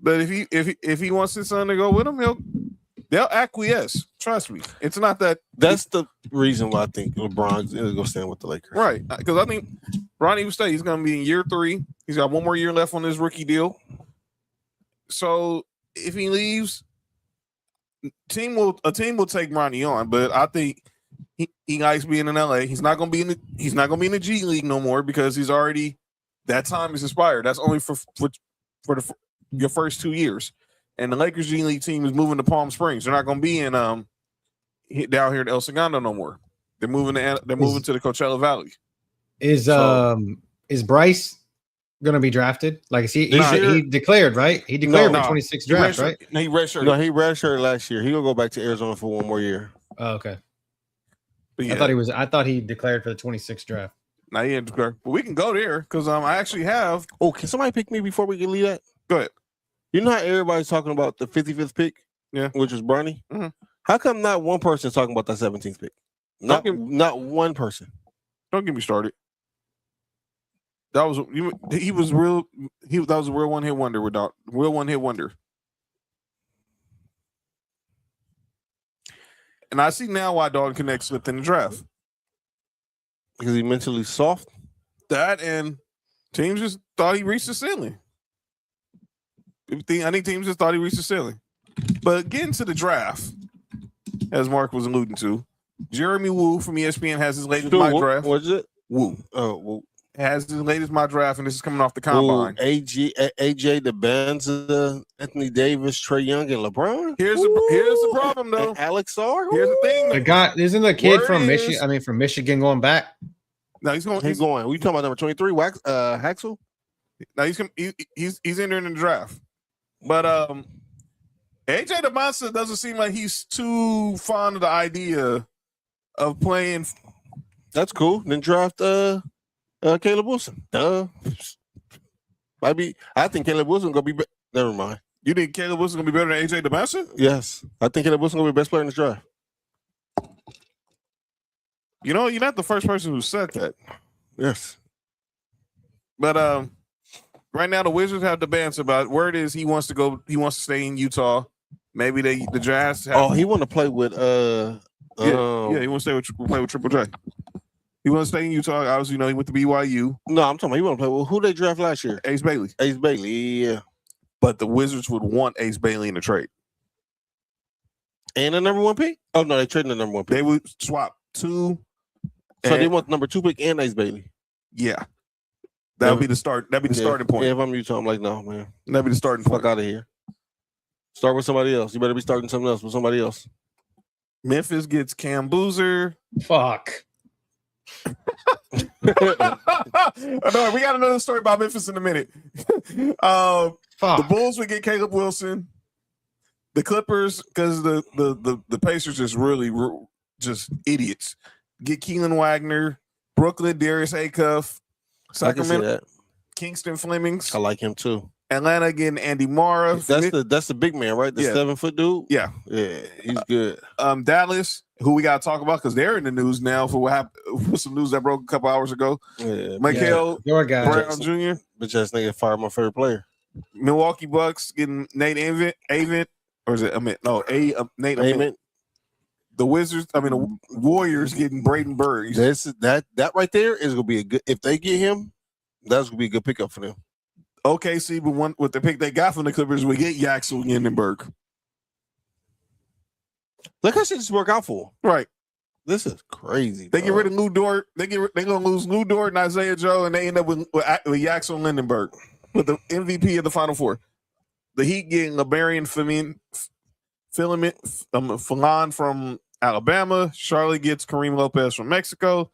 But if he wants his son to go with him, they'll acquiesce. Trust me, it's not that. That's the reason why I think LeBron's going to stand with the Lakers, right? Because I think Bronny will stay. He's going to be in year 3. He's got 1 more year left on his rookie deal. So if he leaves, a team will take Bronny on. But I think he likes being in LA. He's not going to be in the G League no more because he's already that time is expired. That's only for your first 2 years. And the Lakers G League team is moving to Palm Springs. They're not going to be in down here in El Segundo no more. They're moving to the Coachella Valley. Is Bryce going to be drafted? Like, he declared, right? He declared the 26th draft, right? No, he redshirted last year. He gonna go back to Arizona for 1 more year. Oh, okay. Yeah. I thought he declared for the 26th draft. Not yet, but we can go there because I actually have. Oh, can somebody pick me before we can leave that? Go ahead. You know how everybody's talking about the 55th pick? Yeah. Which is Bronny? Mm-hmm. How come not one person is talking about that 17th pick? Not one person. Don't get me started. That was a real one-hit wonder without real one-hit wonder. And I see now why Dalton Connect slipped in the draft. Because he's mentally soft? That and teams just thought he reached the ceiling. I think teams just thought he reached the ceiling. But getting to the draft, as Mark was alluding to, Jeremy Woo from ESPN has his latest mock draft. What's it? Woo. Woo. Has his latest mock draft, and this is coming off the combine. AJ DeBenza, Anthony Davis, Trae Young, and LeBron. Here's the problem, though. And Alex Sarr. Here's the thing. The guy isn't the kid Word from is- Michigan. I mean, from Michigan going back. No, he's going. He's going. We talking about number 23, Haxel? No, he's entering the draft. But AJ DeBonsa doesn't seem like he's too fond of the idea of playing. That's cool. Then draft Caleb Wilson. Duh. I think Caleb Wilson gonna be. Never mind. You think Caleb Wilson gonna be better than AJ DeBonsa? Yes, I think Caleb Wilson gonna be the best player in this draft. You know, you're not the first person who said that. Yes, but right now the Wizards have debates about. Word is he wants to go. He wants to stay in Utah. Maybe the Jazz. He want to play with he wants to play with Triple J. He wants to stay in Utah. Obviously, you know he went to BYU. No, I'm talking about he want to play with who they draft last year. Ace Bailey. Ace Bailey. Yeah, But the Wizards would want Ace Bailey in the trade. and the number 1 pick. Oh no, they traded the number 1 pick. They would swap 2. So they want the number 2 pick and Ace Bailey. Yeah. That would be the start. That'd be the starting point. Yeah, if I'm Utah, I'm like, no, man. That'd be the starting point. Fuck out of here. Start with somebody else. You better be starting something else with somebody else. Memphis gets Cam Boozer. Fuck. No, we got another story about Memphis in a minute. The Fuck. Bulls would get Caleb Wilson. The Clippers, because the Pacers just really just idiots. Get Keelan Wagner, Brooklyn, Darius Acuff, I can see Sacramento, that. Kingston Flemings, I like him too. Atlanta getting Andy Mara. That's the big man, right? The Yeah. 7-foot dude. Yeah. Yeah, he's good. Dallas, who we got to talk about because they're in the news now for what happened with some news that broke a couple hours ago. Yeah, Michael Your guy. Brown Jr., bitch ass nigga fired my favorite player. Milwaukee Bucks getting Nate Avent, or is it Nate Avent. Amen. The Wizards, the Warriors getting Braden Burns. That right there is gonna be a good. If they get him, that's gonna be a good pickup for them. OKC, but with the pick they got from the Clippers, we get Yaxel Yendenberg. Look how shit just work out for them. Right. This is crazy. They get rid of Lou Dort. They gonna lose Lou Dort and Isaiah Joe, and they end up with Yaxel Lindenberg with the MVP of the Final Four. The Heat getting Liberian Filon from Alabama. Charlotte gets Kareem Lopez from Mexico.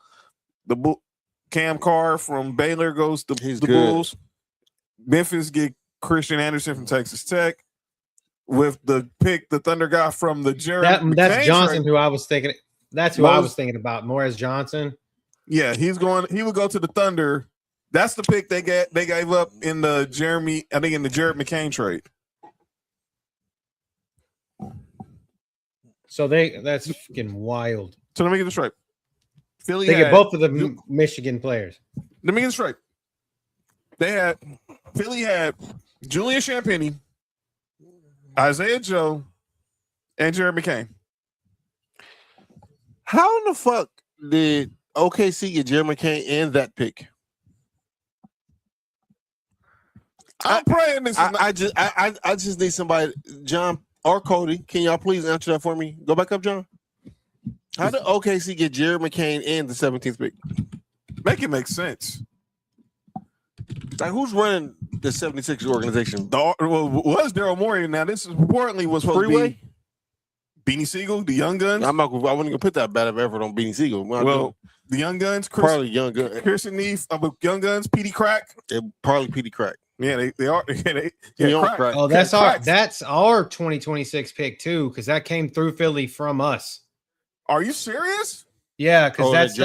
Cam Carr from Baylor goes to the Bulls. Memphis get Christian Anderson from Texas Tech. With the pick, the Thunder guy from the Jeremy. That's Johnson, who I was thinking. That's who I was thinking about. Morris Johnson. Yeah, he would go to the Thunder. That's the pick they gave up in the Jared McCain trade. So that's fucking wild. So let me get this right. Philly They get both of the Michigan players. Let me get this right. Philly had Julian Champagnie, Isaiah Joe, and Jared McCain. How in the fuck did OKC get Jared McCain and that pick? I'm praying this. I just need somebody, John or Cody. Can y'all please answer that for me? Go back up, John. How did OKC get Jared McCain and the 17th pick? Make it make sense. Like, who's running the 76 organization? Was Daryl Morey? Now this is reportedly was supposed Freeway? to be Beanie Siegel, the Young Guns. I wouldn't even put that bad of effort on Beanie Siegel. Well, the Young Guns, probably Young Guns. Kirsten Neef, Young Guns, Petey Crack. Probably Petey Crack. Yeah, they are. They Crack. Oh, that's our 2026 pick too, because that came through Philly from us. Are you serious? Yeah, because that's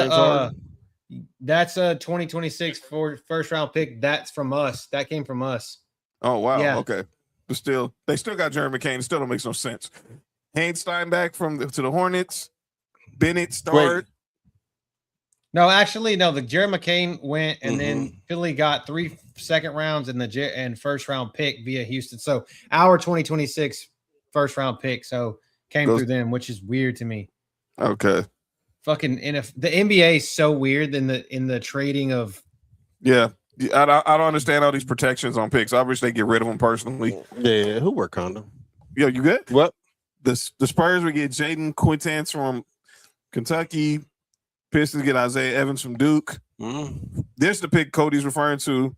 that's a 2026 first round pick. That's from us. That came from us. Oh wow. Yeah. Okay. But they still got Jeremy McCain. It still don't make no sense. Haynes Steinbach to the Hornets. Bennett started. No, actually, no. The Jared McCain went, and then Philly got 3 second rounds and first round pick via Houston. So our 2026 first round pick came through them, which is weird to me. Okay. Fucking the NBA is so weird in the trading of. Yeah, I don't understand all these protections on picks. I wish they get rid of them personally. Yeah, who wear condom? Yo, you good? What? The Spurs would get Jaden Quintance from Kentucky. Pistons get Isaiah Evans from Duke. There's the pick Cody's referring to.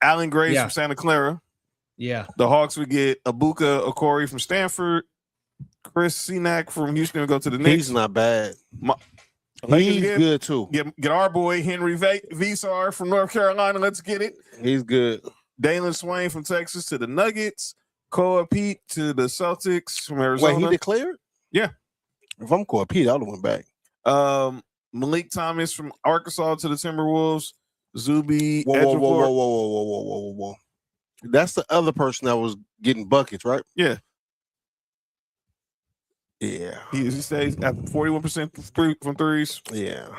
Allen Grace from Santa Clara. Yeah. The Hawks would get Abuka Okori from Stanford. Chris Senack from Houston would go to the Knicks. He's not bad. He's good too. Get our boy Henry Visar from North Carolina. Let's get it. He's good. Dalen Swain from Texas to the Nuggets. Koa Pete to the Celtics from Arizona. Wait, he declared? Yeah. If I'm Koa Pete, I would have went back. Malik Thomas from Arkansas to the Timberwolves. Zuby. Whoa. That's the other person that was getting buckets, right? Yeah. Yeah. He stays at 41% from threes. Yeah.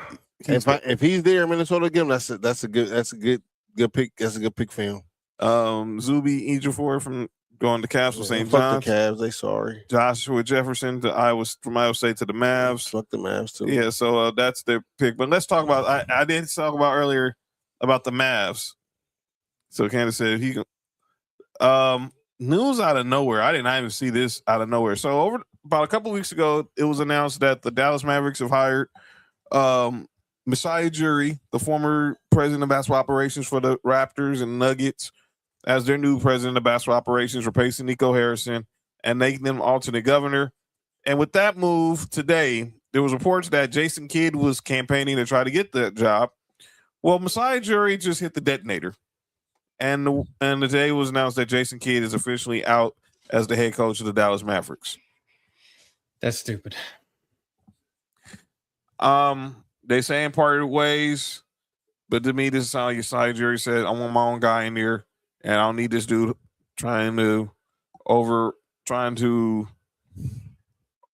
If he's there in Minnesota again, that's a good pick. That's a good pick for him. Zuby Ejiofor from going to Cavs with St. Fuck John's. the Cavs, they sorry. Joshua Jefferson to Iowa State to the Mavs. Fuck the Mavs too. Yeah, so that's their pick. But let's talk about. I did talk about earlier about the Mavs. So Candace said he. News out of nowhere. I did not even see this out of nowhere. So about a couple weeks ago, it was announced that the Dallas Mavericks have hired Masai Ujiri, the former president of basketball operations for the Raptors and Nuggets, as their new president of basketball operations, replacing Nico Harrison and making them alternate governor. And with that move today, there was reports that Jason Kidd was campaigning to try to get that job. Well, Masai Ujiri just hit the detonator. And today was announced that Jason Kidd is officially out as the head coach of the Dallas Mavericks. That's stupid. They saying parted ways, but to me, this is how Masai Ujiri said, I want my own guy in there, and I don't need this dude trying to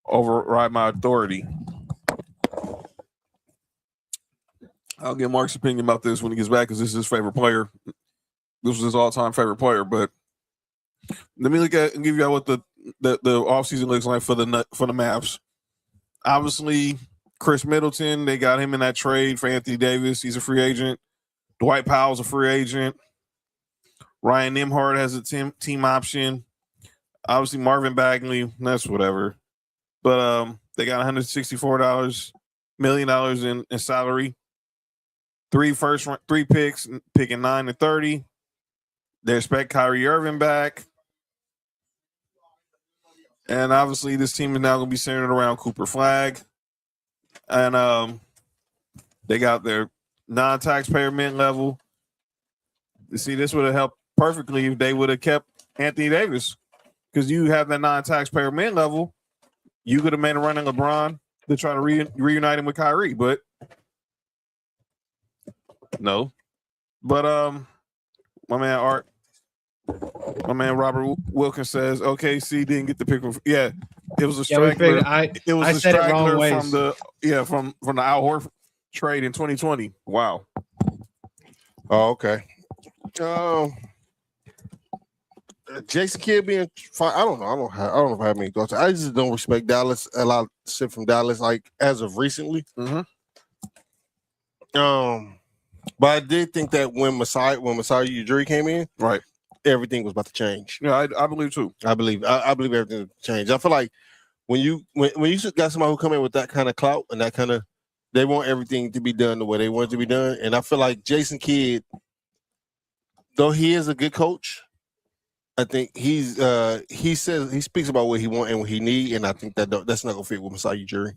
override my authority. I'll get Mark's opinion about this when he gets back, because this is his favorite player. This was his all-time favorite player. But let me look at and give you what the offseason looks like for the Mavs. Obviously, Chris Middleton, they got him in that trade for Anthony Davis. He's a free agent. Dwight Powell's a free agent. Ryan Nembhard has a team option. Obviously, Marvin Bagley, that's whatever. But they got $164 million in salary. 3 picks, picking 9 and 30. They expect Kyrie Irving back. And obviously, this team is now going to be centered around Cooper Flagg. And they got their non-taxpayer mint level. You see, this would have helped perfectly if they would have kept Anthony Davis. Because you have that non-taxpayer mint level. You could have made a run at LeBron to try to reunite him with Kyrie. But no. But my man Robert Wilkins says OKC didn't get the pick. Yeah, it was a straggler. It was a straggler from the Al Horford trade in 2020. Wow. Oh, okay. Jason Kidd being fine. I don't know. I don't know if I have any thoughts. I just don't respect Dallas. A lot of shit from Dallas, like as of recently. Mm-hmm. But I did think that when Masai Ujiri came in, right, everything was about to change. Yeah, I believe too. I believe everything will change. I feel like when you got somebody who come in with that kind of clout and that kind of, they want everything to be done the way they want it to be done. And I feel like Jason Kidd, though he is a good coach, I think he speaks about what he wants and what he needs, and I think that's not gonna fit with Masai Ujiri.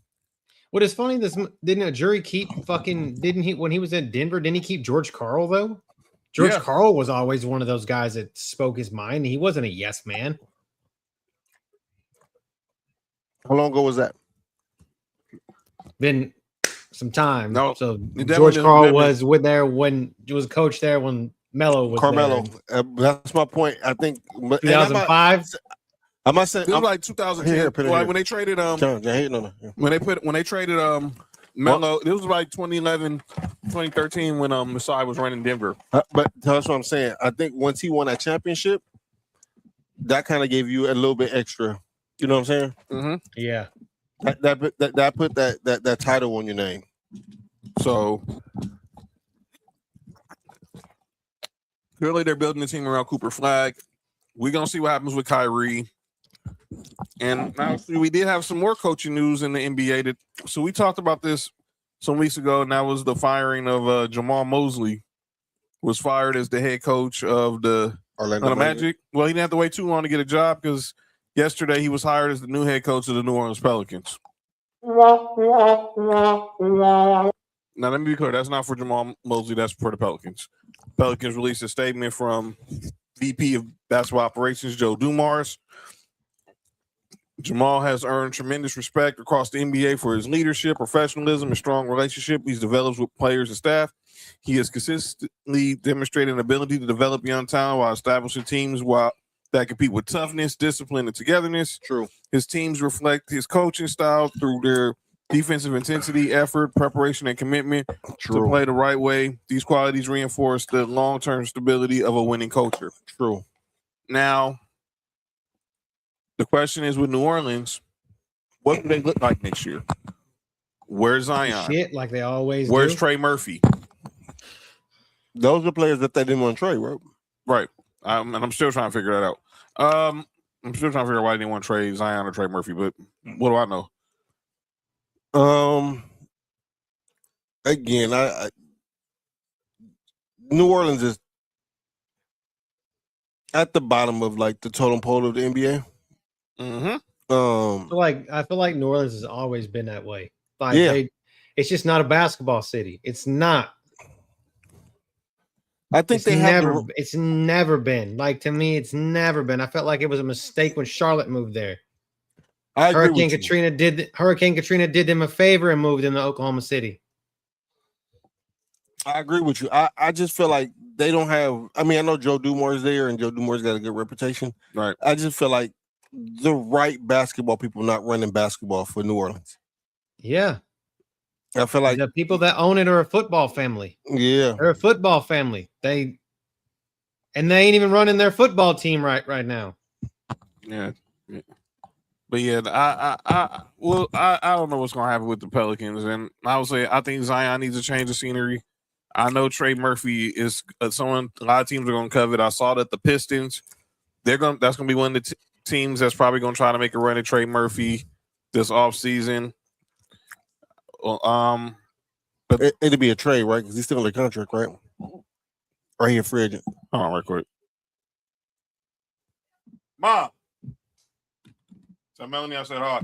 What is funny, didn't a jury keep didn't he, when he was in Denver, didn't he keep George Karl though? George Karl was always one of those guys that spoke his mind. He wasn't a yes man. How long ago was that? Been some time. No, so George Karl was there when he was a coach there when Melo was Carmelo. there. That's my point. I think 2005. I must say, it was like 2010. When they traded when they traded Melo, it was like 2011, 2013 when Masai was running Denver. But that's what I'm saying. I think once he won that championship, that kind of gave you a little bit extra. You know what I'm saying? Mm-hmm. Yeah. That put that title on your name. So clearly they're building the team around Cooper Flagg. We're gonna see what happens with Kyrie. And now we did have some more coaching news in the NBA. So we talked about this some weeks ago, and that was the firing of Jamal Mosley was fired as the head coach of the Orlando Magic. Well, he didn't have to wait too long to get a job because yesterday he was hired as the new head coach of the New Orleans Pelicans. Now, let me be clear. That's not for Jamal Mosley. That's for the Pelicans. Pelicans released a statement from VP of Basketball Operations, Joe Dumars. Jamal has earned tremendous respect across the NBA for his leadership, professionalism, and strong relationship he's developed with players and staff. He has consistently demonstrated an ability to develop young talent while establishing teams that compete with toughness, discipline, and togetherness. True. His teams reflect his coaching style through their defensive intensity, effort, preparation, and commitment to play the right way. These qualities reinforce the long-term stability of a winning culture. True. Now, the question is with New Orleans, what do they look like next year? Where's Zion? Shit, like they always Where's do. Trey Murphy? Those are players that they didn't want to trade, right? Right. And I'm still trying to figure that out. I'm still trying to figure out why they didn't want to trade Zion or Trey Murphy, but what do I know? Again, I New Orleans is at the bottom of like the totem pole of the NBA. Mm-hmm. I feel like New Orleans has always been that way. Like it's just not a basketball city. It's not. I think it's never been. Like, to me, it's never been. I felt like it was a mistake when Charlotte moved there. Hurricane Katrina did them a favor and moved them to Oklahoma City. I agree with you. I just feel like they don't have. I mean, I know Joe Dumars there, and Joe Dumars got a good reputation. Right. I just feel like the right basketball people not running basketball for New Orleans. Yeah. I feel like the people that own it are a football family. Yeah. They're a football family. They ain't even running their football team right now. Yeah. But yeah, I don't know what's gonna happen with the Pelicans, and I would say I think Zion needs to change the scenery. I know Trey Murphy is someone a lot of teams are gonna covet. I saw that the Pistons, that's gonna be one of the teams that's probably gonna try to make a run at Trey Murphy this offseason. But it'd be a trade, right? Because he's still under contract, right? Or he a free agent? Hold on, right quick. Mom. So Melanie, I said hi.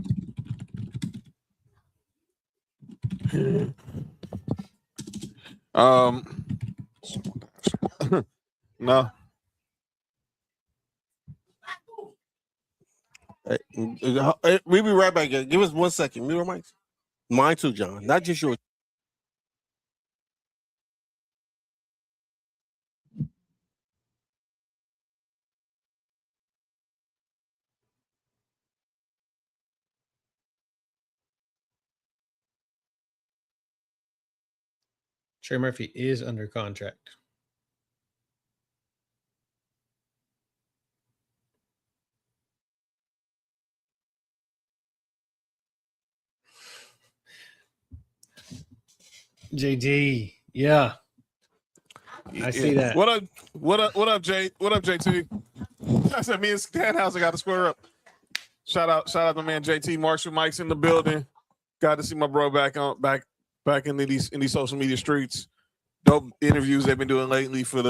No. Hey, we'll be right back. Give us 1 second. Mute our mics. Mine too, John. Not just yours. Trey Murphy is under contract. JD, yeah. I see that. What up, Jay? What up, JT? I said me and Stanhouse got to square up. Shout out to my man JT Marshall. Mike's in the building. Got to see my bro back in these social media streets. Dope interviews they've been doing lately for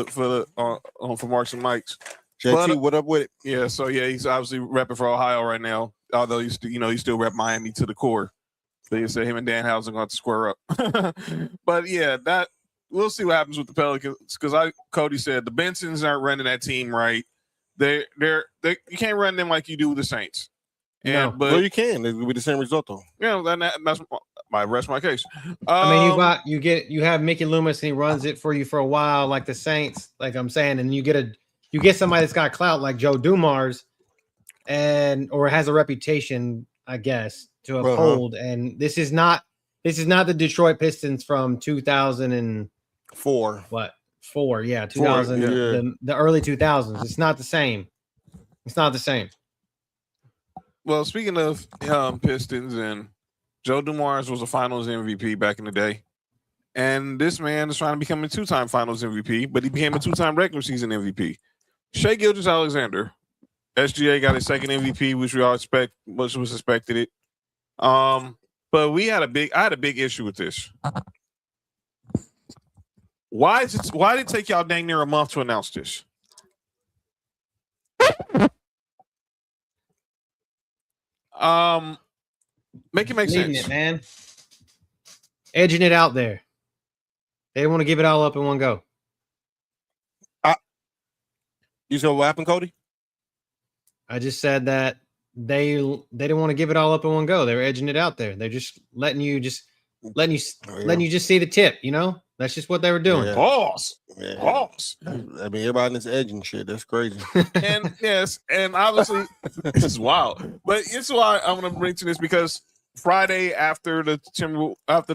Marks and Mike's. JT, what up with it? Yeah, so yeah, he's obviously repping for Ohio right now. Although he still rep Miami to the core. So you said him and Dan Housen going to square up. But yeah, that we'll see what happens with the Pelicans because Cody said the Bensons aren't running that team right. They you can't run them like you do with the Saints. But you can. It will be the same result though. Yeah, that's my rest my case. I mean, you have Mickey Loomis and he runs it for you for a while, like the Saints, like I'm saying, and you get somebody that's got clout like Joe Dumars, or has a reputation, I guess, to uphold. And this is not the Detroit Pistons from 2004. What? 4? Yeah, 2000. Yeah. The early 2000s. It's not the same. It's not the same. Well, speaking of Pistons, and Joe Dumars was a Finals MVP back in the day, and this man is trying to become a 2-time Finals MVP, but he became a 2-time regular season MVP. Shai Gilgeous-Alexander SGA got his second MVP, which we all expect, much was expected it. But I had a big issue with this. Why did it take y'all dang near a month to announce this? Make it make Leading sense, it, man. Edging it out there. They want to give it all up in one go. You said what happened, Cody? I just said that they didn't want to give it all up in one go. They were edging it out there. They're just letting you just see the tip. You know, that's just what they were doing. Yeah. Pause. Yeah. Pause. I mean, everybody in this edging shit. That's crazy. And yes, and obviously this is wild. But it's why I'm going to bring to this because Friday after the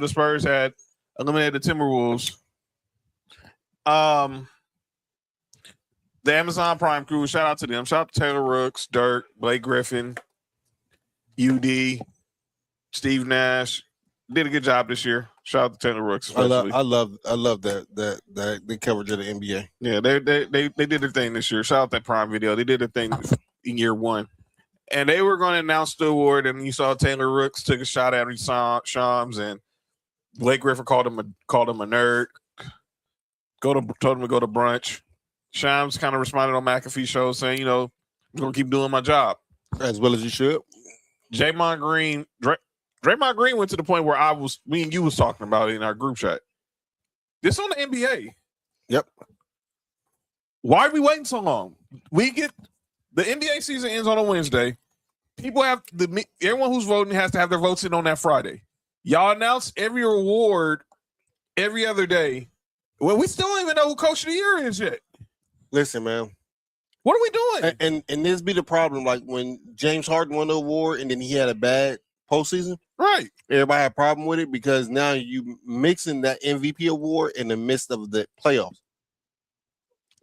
Spurs had eliminated the Timberwolves, the Amazon Prime crew, shout out to them. Shout out to Taylor Rooks, Dirk, Blake Griffin, UD, Steve Nash. Did a good job this year. Shout out to Taylor Rooks. Especially. I love that the coverage of the NBA. Yeah, they did their thing this year. Shout out that Prime Video. They did their thing in year one. And they were going to announce the award, and you saw Taylor Rooks took a shot at Shams, and Blake Griffin called him a nerd. Told him to go to brunch. Shams kind of responded on McAfee's show saying, I'm going to keep doing my job. As well as you should. Draymond Green went to the point where me and you was talking about it in our group chat. This on the NBA. Yep. Why are we waiting so long? The NBA season ends on a Wednesday. Everyone who's voting has to have their votes in on that Friday. Y'all announce every award every other day. Well, we still don't even know who Coach of the Year is yet. Listen, man. What are we doing? And this be the problem. Like when James Harden won the award and then he had a bad postseason. Right. Everybody had a problem with it because now you mixing that MVP award in the midst of the playoffs.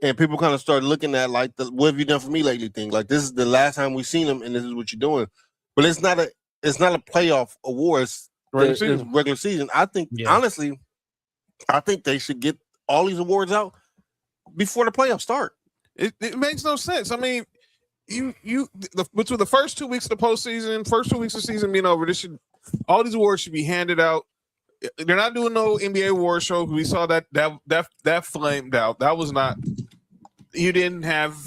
And people kind of start looking at like what have you done for me lately thing. Like this is the last time we've seen him and this is what you're doing. But it's not a playoff award. It's regular season. I think honestly, I think they should get all these awards out before the playoffs start. It makes no sense. I mean, between the first 2 weeks of the postseason, first 2 weeks of the season being over, all these awards should be handed out. They're not doing no NBA award show. We saw that flamed out. That was not. You didn't have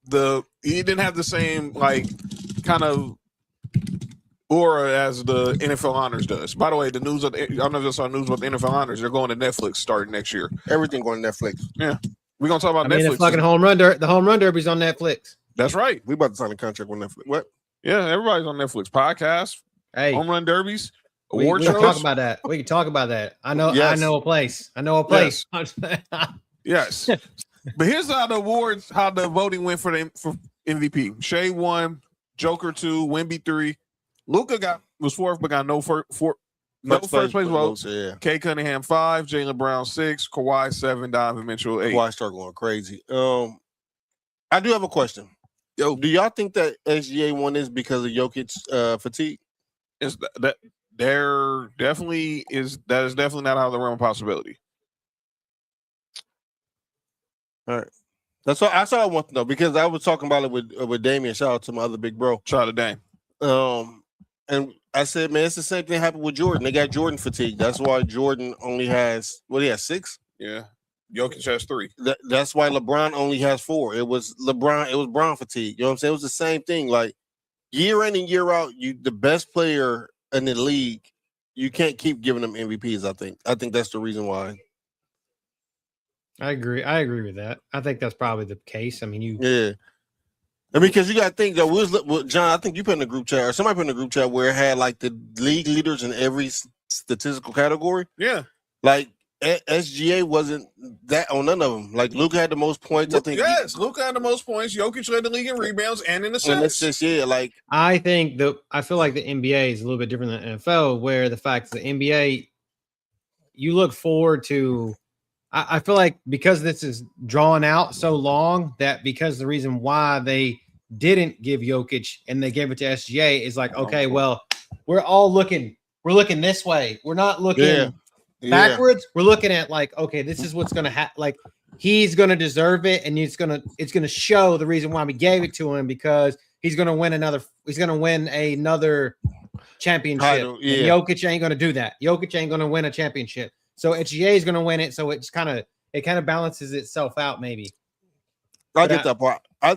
the same like kind of aura as the NFL honors does. By the way, the news I don't know if you saw news about the NFL honors. They're going to Netflix starting next year. Everything going to Netflix. Yeah, we're gonna talk about Netflix. The fucking the home run derby's on Netflix. That's right. We about to sign a contract with Netflix. What? Yeah, everybody's on Netflix. Podcasts, home run derbies, award shows. We can talk about that. We can talk about that. I know. Yes. I know a place. Yes. But here's how the voting went for MVP. Shea 1, Joker 2, Wemby 3. Luka was 4th, but got no first place votes. Yeah. K Cunningham 5, Jaylen Brown 6, Kawhi 7, Donovan Mitchell 8. Kawhi start going crazy. I do have a question. Yo, do y'all think that SGA won this because of Jokic fatigue? That is definitely not out of the realm of possibility. All right. That's all I want to know because I was talking about it with Damian. Shout out to my other big bro. Shout out to Dame. And I said, man, it's the same thing happened with Jordan. They got Jordan fatigue. That's why Jordan only has 6? Yeah. Jokic has 3. That's why LeBron only has 4. It was Brown fatigue. You know what I'm saying? It was the same thing. Like year in and year out, the best player in the league, you can't keep giving them MVPs. I think that's the reason why. I agree with that. I think that's probably the case. I mean, yeah. I mean, because you got to think that John. I think you put in a group chat or somebody put in a group chat where it had like the league leaders in every statistical category. Yeah, like SGA wasn't that on none of them. Like Luka had the most points. I think. Yes, Luka had the most points. Jokic led the league in rebounds and in assists. And that's just like I feel like the NBA is a little bit different than NFL, where the fact that the NBA, you look forward to. I feel like because this is drawn out so long that because the reason why they didn't give Jokic and they gave it to SGA is like, okay, well, we're looking this way. We're not looking backwards. We're looking at like, okay, this is what's going to happen. Like he's going to deserve it, and it's going to show the reason why we gave it to him because he's going to win another championship. Title, yeah. And Jokic ain't going to do that. Jokic ain't going to win a championship. So HGA is going to win it. So it kind of balances itself out, maybe. I get that part. I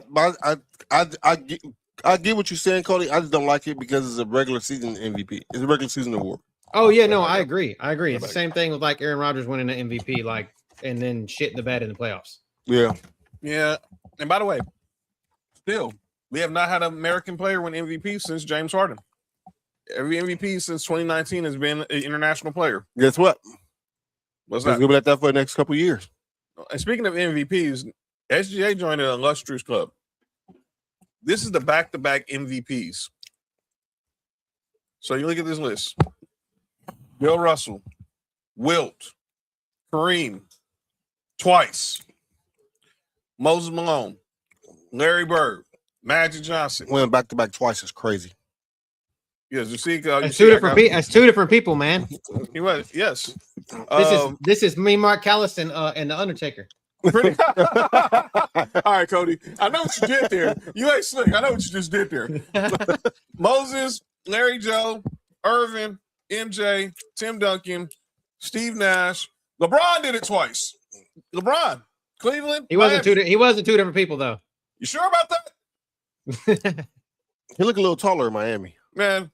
get what you're saying, Cody. I just don't like it because it's a regular season MVP. It's a regular season award. Oh yeah, no, I agree. It's the same thing with like Aaron Rodgers winning the MVP, like, and then shit in the bed in the playoffs. Yeah. And by the way, still, we have not had an American player win MVP since James Harden. Every MVP since 2019 has been an international player. Guess what? What's Let's that? go at that for the next couple of years. And speaking of MVPs, SGA joined an illustrious club. This is the back-to-back MVPs. So you look at this list. Bill Russell, Wilt, Kareem, twice. Moses Malone, Larry Bird, Magic Johnson. Winning back-to-back twice is crazy. Yes, you see, That's two different people, man. He was, yes. This is me, Mark Callison, and the Undertaker. Pretty. All right, Cody. I know what you did there. You ain't slick. I know what you just did there. Moses, Larry Joe, Irvin, MJ, Tim Duncan, Steve Nash. LeBron did it twice. LeBron, Cleveland. He wasn't two different people though. You sure about that? He look a little taller in Miami. Man,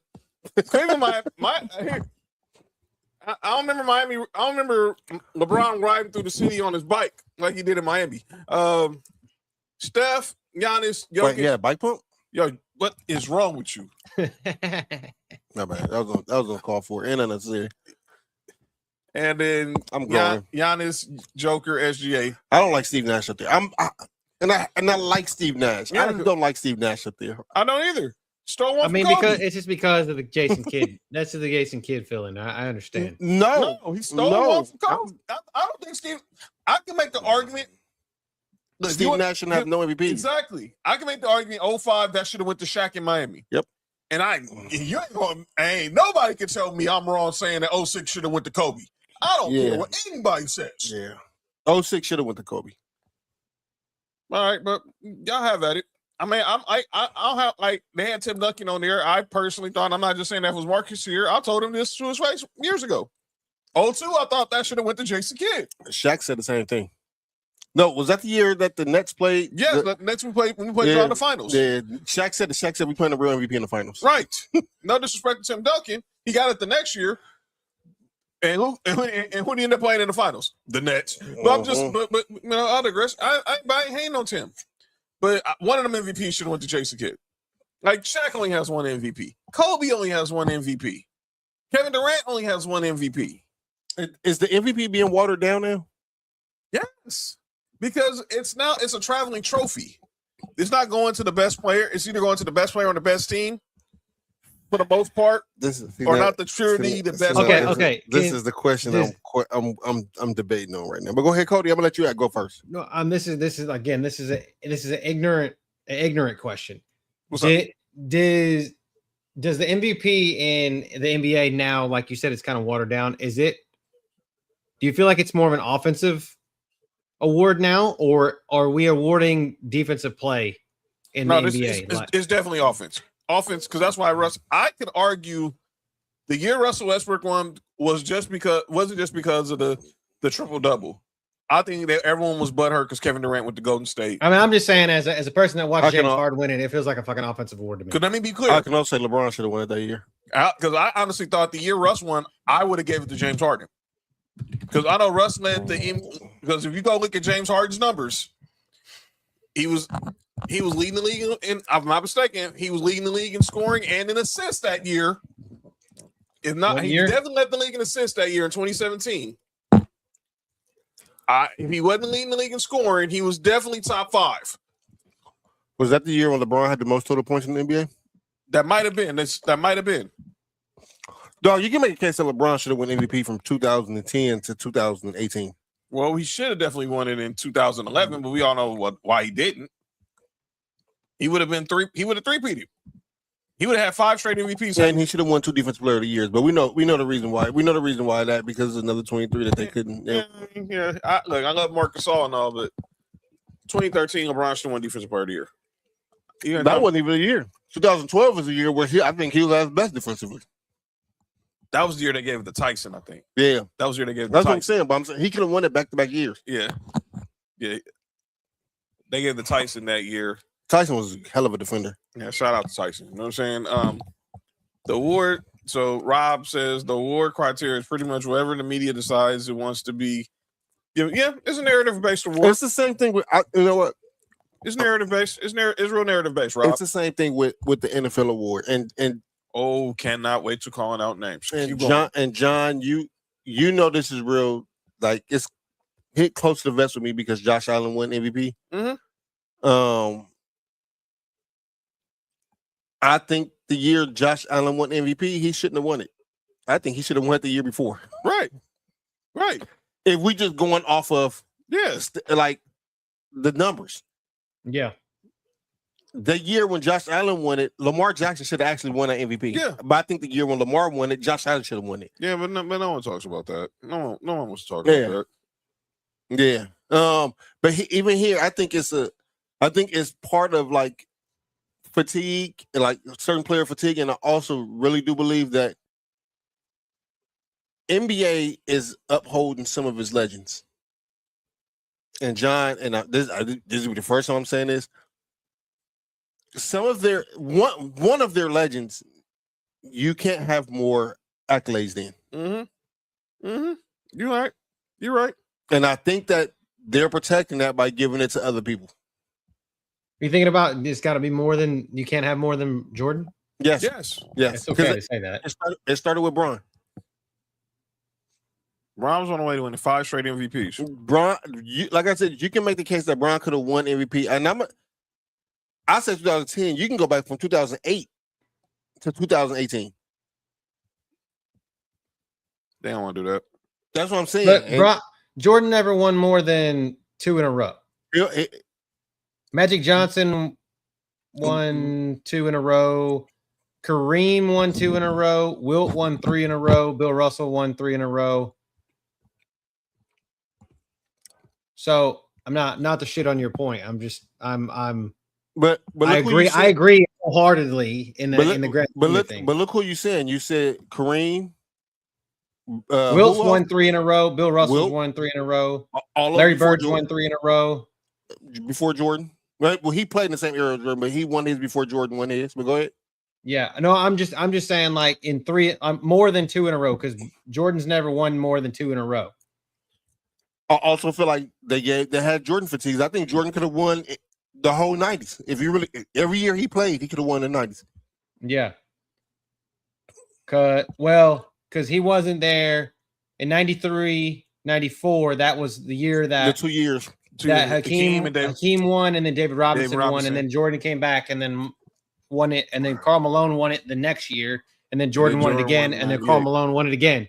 Cleveland, I don't remember Miami. I don't remember LeBron riding through the city on his bike like he did in Miami. Steph, Giannis, Jokic. Wait, yeah, bike pump. Yo, what is wrong with you? No, man, that was gonna call for it. And unnecessary. And then I'm going. Giannis, Joker, SGA. I don't like Steve Nash up there. I like Steve Nash. Yeah. I just don't like Steve Nash up there. I don't either. Stole one. I mean, from Kobe. because it's just because of the Jason Kidd. That's the Jason Kidd feeling. I understand. No, he stole one from Kobe. I don't think Steve. I can make the argument. Look, Steve Nash shouldn't have no MVP. Exactly. I can make the argument. 05, that should have went to Shaq in Miami. Yep. And ain't nobody can tell me I'm wrong saying that 06 should have went to Kobe. I don't care what anybody says. Yeah. 06 should have went to Kobe. All right, but y'all have at it. I mean, I'll have, like, they had Tim Duncan on there. I personally thought, I'm not just saying that was Marcus here. I told him this to his face years ago. 02, I thought that should have went to Jason Kidd. Shaq said the same thing. No, was that the year that the Nets played? Yes, the Nets we played in the finals. Yeah, Shaq said we playing the real MVP in the finals. Right. No disrespect to Tim Duncan. He got it the next year. And who did he end up playing in the finals? The Nets. But I'm just, but you know, I digress. I ain't hating on Tim. But one of them MVPs should have went to Jason Kidd. Like, Shaq only has one MVP. Kobe only has one MVP. Kevin Durant only has one MVP. Is the MVP being watered down now? Yes. Because it's a traveling trophy. It's not going to the best player. It's either going to the best player on the best team, for the most part, not the purity, the best. Okay. This is the question I'm debating on right now. But go ahead, Cody. I'm gonna let you go first. No, this is an ignorant question. What's up? Does the MVP in the NBA now, like you said, it's kind of watered down? Do you feel like it's more of an offensive award now, or are we awarding defensive play in the NBA? It's definitely offense. Offense, because that's why I could argue the year Russell Westbrook won wasn't just because of the triple double. I think that everyone was butthurt because Kevin Durant went to Golden State. I mean, I'm just saying, as a person that watched James Harden win it, it feels like a fucking offensive award to me. Because let me be clear. I can also say LeBron should have won it that year. Because I honestly thought the year Russ won, I would have gave it to James Harden. Because I know Russ led because if you go look at James Harden's numbers, he was leading the league in, I'm not mistaken, he was leading the league in scoring and in assists that year. If not, he definitely led the league in assists that year in 2017. If he wasn't leading the league in scoring, he was definitely top 5. Was that the year when LeBron had the most total points in the NBA? That might have been. That might have been. Dog, you can make a case that LeBron should have won MVP from 2010 to 2018. Well, he should have definitely won it in 2011, but we all know why he didn't. He would have been He would have three-peated. He would have had 5 straight MVPs. And he should have won 2 Defensive Player of the Years. But we know the reason why. We know the reason why because there's another 23 that they couldn't. Yeah. mean, yeah. I love Marc Gasol and all, but 2013, LeBron should have won Defensive Player of the Year. That wasn't even a year. 2012 was a year where I think he was at his best defensively. That was the year they gave it to Tyson, I think. Yeah. That was the year they gave it to That's Tyson. what I'm saying, but I'm saying he could have won it back-to-back years. Yeah. Yeah. They gave the Tyson that year. Tyson was a hell of a defender. Yeah, shout out to Tyson. You know what I'm saying? The award, so Rob says the award criteria is pretty much whatever the media decides it wants to be. Yeah, it's a narrative-based award. It's the same thing with, you know what? It's narrative-based. It's real narrative-based, Rob. It's the same thing with the NFL award. And cannot wait to calling out names. And John, you know this is real. Like, it's hit close to the vest with me because Josh Allen won MVP. Mm-hmm. I think the year Josh Allen won MVP, he shouldn't have won it. I think he should have won it the year before. Right. If we just going off of like the numbers. Yeah. The year when Josh Allen won it, Lamar Jackson should have actually won an MVP. Yeah. But I think the year when Lamar won it, Josh Allen should have won it. Yeah, but no one talks about that. No one wants to talk about that. Yeah. But even here, I think it's part of like fatigue, like certain player fatigue, and I also really do believe that NBA is upholding some of its legends. And John, and this is the first time I'm saying this. Some of their one of their legends, you can't have more accolades than. Mm-hmm. You're right. And I think that they're protecting that by giving it to other people. Are you thinking about it's got to be more than you can't have more than Jordan? Yes. It's okay to say that. It started with Bron. Bron was on the way to winning 5 straight MVPs. Bron, like I said, you can make the case that Bron could have won MVP. And I said 2010. You can go back from 2008 to 2018. They don't want to do that. That's what I'm saying. But Jordan never won more than 2 in a row. Magic Johnson won 2 in a row. Kareem won 2 in a row. Wilt won 3 in a row. Bill Russell won 3 in a row. So I'm not to shit on your point. But I agree wholeheartedly in the grand thing. But look who you saying. You said Kareem. Wilt's won 3 in a row. Bill Russell's won 3 in a row. Larry Bird's won 3 in a row. Before Jordan. Right? Well, he played in the same era as Jordan, but he won his before Jordan won his. But go ahead. Yeah, no, I'm just saying like in 3, more than 2 in a row because Jordan's never won more than 2 in a row. I also feel like they had Jordan fatigues. I think Jordan could have won the whole 90s. If you really every year he played, he could have won the 90s. Yeah. Because he wasn't there in 93, 94. That was the year that the 2 years that Hakeem won, and then David Robinson won, and then Jordan came back and then won it, and then Karl Malone won it the next year, and then Jordan won it again, and then Karl Malone won it again.